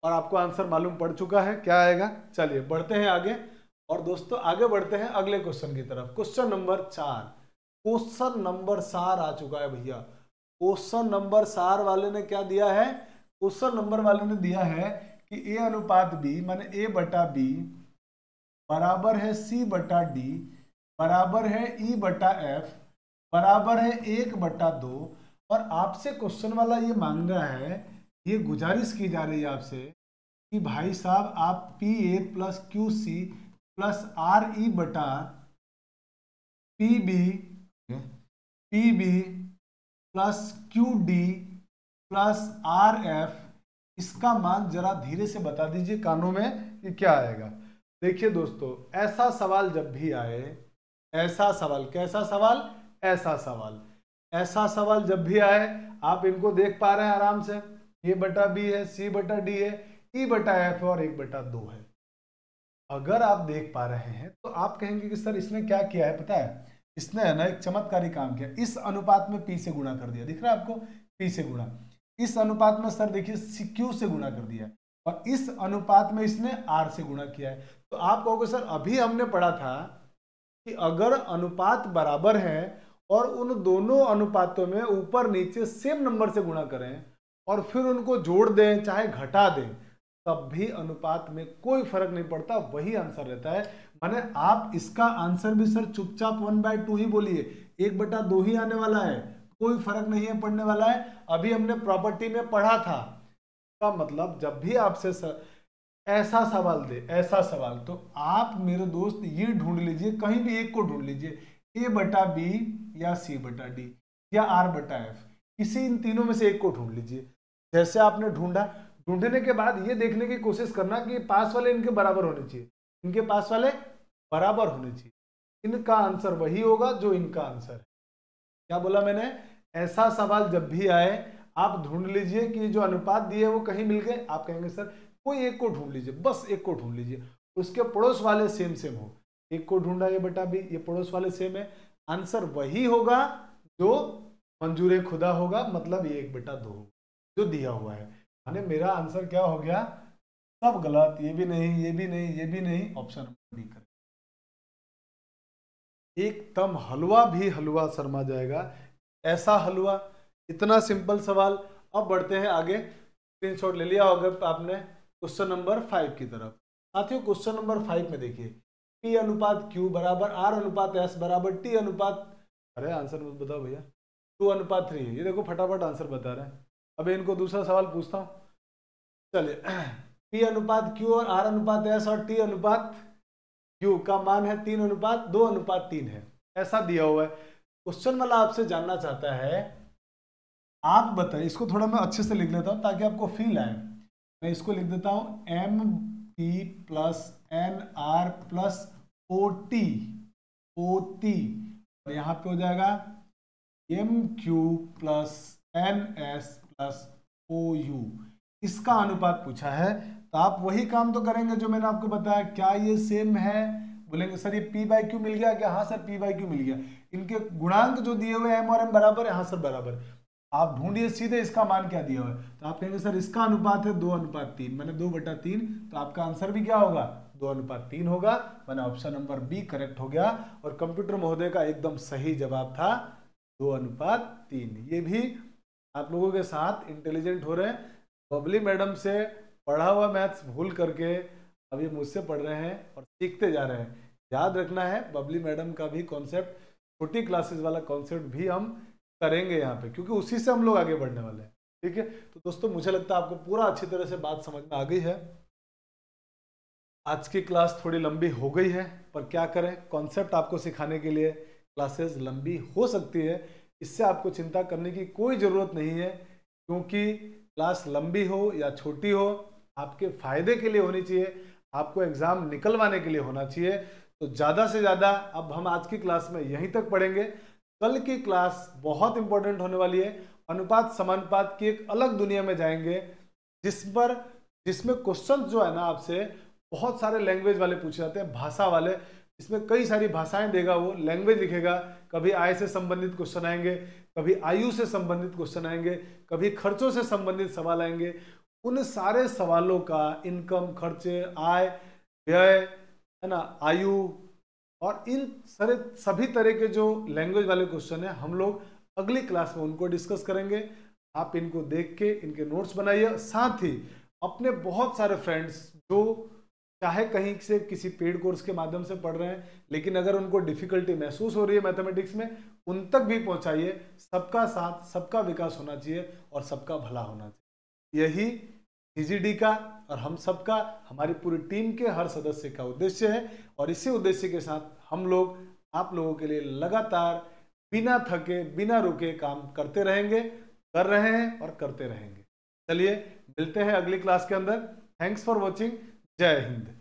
और आपको आंसर मालूम पड़ चुका है क्या आएगा। चलिए बढ़ते हैं आगे। और दोस्तों आगे बढ़ते हैं अगले क्वेश्चन की तरफ, क्वेश्चन नंबर 4। क्वेश्चन नंबर 4 आ चुका है भैया। क्वेश्चन नंबर 4 वाले ने क्या दिया है? क्वेश्चन नंबर वाले ने दिया है कि ए अनुपात बी माने ए बटा बी बराबर है सी बटा डी बराबर है ई बटा एफ बराबर है 1/2। और आपसे क्वेश्चन वाला ये मांग रहा है, ये गुजारिश की जा रही है आपसे कि भाई साहब आप P A plus Q C plus R E बटा P B plus Q D plus R F, इसका मान जरा धीरे से बता दीजिए कानों में कि क्या आएगा। देखिए दोस्तों ऐसा सवाल जब भी आए, ऐसा सवाल, कैसा सवाल? ऐसा सवाल, ऐसा सवाल जब भी आए, आप इनको देख पा रहे हैं आराम से, ए बटा बी है, सी बटा डी है, ई बटा एफ है और 1/2 है। अगर आप देख पा रहे हैं तो आप कहेंगे कि सर इसने क्या किया है पता है? इसने है ना एक चमत्कारी काम किया, इस अनुपात में पी से गुणा कर दिया। दिख रहा है आपको? पी से गुणा। इस अनुपात में सर देखिए क्यू से गुणा कर दिया, और इस अनुपात में इसने आर से गुणा किया है। तो आप कहोगे सर अभी हमने पढ़ा था कि अगर अनुपात बराबर है और उन दोनों अनुपातों में ऊपर नीचे सेम नंबर से गुणा करें और फिर उनको जोड़ दें चाहे घटा दें, तब भी अनुपात में कोई फर्क नहीं पड़ता, वही आंसर रहता है। माने आप इसका आंसर भी सर चुपचाप 1/2 ही बोलिए, 1/2 ही आने वाला है, कोई फर्क नहीं है पड़ने वाला है। अभी हमने प्रॉपर्टी में पढ़ा था। का मतलब जब भी आपसे ऐसा सवाल दे, ऐसा सवाल, तो आप मेरे दोस्त ये ढूंढ लीजिए, कहीं भी एक को ढूंढ लीजिए, ए बटा बी या सी बटा डी या आर बटा एफ, किसी इन तीनों में से एक को ढूंढ लीजिए। जैसे आपने ढूंढा, ढूंढने के बाद ये देखने की कोशिश करना कि पास वाले इनके बराबर होने चाहिए, इनके पास वाले बराबर होने चाहिए, इनका आंसर वही होगा जो इनका आंसर है। क्या बोला मैंने? ऐसा सवाल जब भी आए आप ढूंढ लीजिए कि जो अनुपात दिए वो कहीं मिल गए। आप कहेंगे सर कोई एक को ढूंढ लीजिए, बस एक को ढूंढ लीजिए, उसके पड़ोस वाले सेम सेम हो। एक को ढूंढा, ये बटा बी, ये पड़ोस वाले सेम है, आंसर वही होगा जो मंजूर खुदा होगा, मतलब ये 1/2 जो दिया हुआ है। यानी मेरा आंसर क्या हो गया? सब गलत, ये भी नहीं, ये भी नहीं, ये भी नहीं, ऑप्शन नंबर बी करेक्ट। एकदम हलवा भी हलवा शर्मा जाएगा, ऐसा हलवा, इतना सिंपल सवाल। अब बढ़ते हैं आगे, स्क्रीनशॉट ले लिया होगा आपने क्वेश्चन नंबर 5 की तरफ। साथियों क्वेश्चन नंबर 5 में देखिए, P अनुपात Q बराबर R अनुपात S बराबर T अनुपात, अरे आंसर मत बताओ भैया, 2 अनुपात 3 है। ये देखो फटाफट आंसर बता रहे हैं। अब इनको दूसरा सवाल पूछता हूँ, चलिए। P अनुपात Q और R अनुपात S और T अनुपात Q का मान है 3 अनुपात 2 अनुपात 3 है, ऐसा दिया हुआ है। क्वेश्चन वाला आपसे जानना चाहता है, आप बताइए, इसको थोड़ा मैं अच्छे से लिख लेता हूं ताकि आपको फील आए। मैं इसको लिख देता हूं MP plus NR plus OT, और यहां पे हो जाएगा MQ plus NS plus OU। इसका अनुपात पूछा है, तो आप वही काम तो करेंगे जो मैंने आपको बताया। क्या ये सेम है? बोलेंगे सर ये P/Q मिल गया क्या? हाँ सर P/Q मिल गया। इनके गुणांक जो दिए हुए M और M बराबर है, हाँ सर बराबर। आप ढूंढिए सीधे इसका मान क्या दिया हुआ है, तो आप कहेंगे सर इसका अनुपात है 2 अनुपात 3, मैंने 2/3, तो आपका आंसर भी क्या होगा? 2 अनुपात 3 होगा। मैंने ऑप्शन नंबर बी करेक्ट हो गया, और कंप्यूटर महोदय का एकदम सही जवाब था 2 अनुपात 3। ये भी आप लोगों के साथ इंटेलिजेंट हो रहे हैं, बबली मैडम से पढ़ा हुआ मैथ्स भूल करके अब ये मुझसे पढ़ रहे हैं और सीखते जा रहे हैं। याद रखना है, बबली मैडम का भी कॉन्सेप्ट, छोटी क्लासेस वाला कॉन्सेप्ट भी हम करेंगे यहाँ पे, क्योंकि उसी से हम लोग आगे बढ़ने वाले हैं। ठीक है, तो दोस्तों मुझे लगता है आपको पूरा अच्छी तरह से बात समझ में आ गई है। आज की क्लास थोड़ी लंबी हो गई है, पर क्या करें, कॉन्सेप्ट आपको सिखाने के लिए क्लासेस लंबी हो सकती है, इससे आपको चिंता करने की कोई ज़रूरत नहीं है। क्योंकि क्लास लंबी हो या छोटी हो, आपके फायदे के लिए होनी चाहिए, आपको एग्जाम निकलवाने के लिए होना चाहिए। तो ज़्यादा से ज़्यादा अब हम आज की क्लास में यहीं तक पढ़ेंगे। कल की क्लास बहुत इंपॉर्टेंट होने वाली है, अनुपात समानुपात की एक अलग दुनिया में जाएंगे, जिसमें क्वेश्चन जो है ना आपसे बहुत सारे लैंग्वेज वाले पूछे जाते हैं, भाषा वाले। इसमें कई सारी भाषाएं देगा, वो लैंग्वेज लिखेगा। कभी आय से संबंधित क्वेश्चन आएंगे, कभी आयु से संबंधित क्वेश्चन आएंगे, कभी खर्चों से संबंधित सवाल आएंगे। उन सारे सवालों का इनकम, खर्चे, आय, व्यय, है ना, आयु, और इन सारे सभी तरह के जो लैंग्वेज वाले क्वेश्चन है, हम लोग अगली क्लास में उनको डिस्कस करेंगे। आप इनको देख के इनके नोट्स बनाइए, साथ ही अपने बहुत सारे फ्रेंड्स जो चाहे कहीं से किसी पेड कोर्स के माध्यम से पढ़ रहे हैं, लेकिन अगर उनको डिफिकल्टी महसूस हो रही है मैथमेटिक्स में, उन तक भी पहुंचाइए। सबका साथ, सबका विकास होना चाहिए और सबका भला होना चाहिए, यही CGD का और हम सबका, हमारी पूरी टीम के हर सदस्य का उद्देश्य है। और इसी उद्देश्य के साथ हम लोग आप लोगों के लिए लगातार बिना थके, बिना रुके काम करते रहेंगे, कर रहे हैं और करते रहेंगे। चलिए मिलते हैं अगली क्लास के अंदर। Thanks for watching. जय हिंद।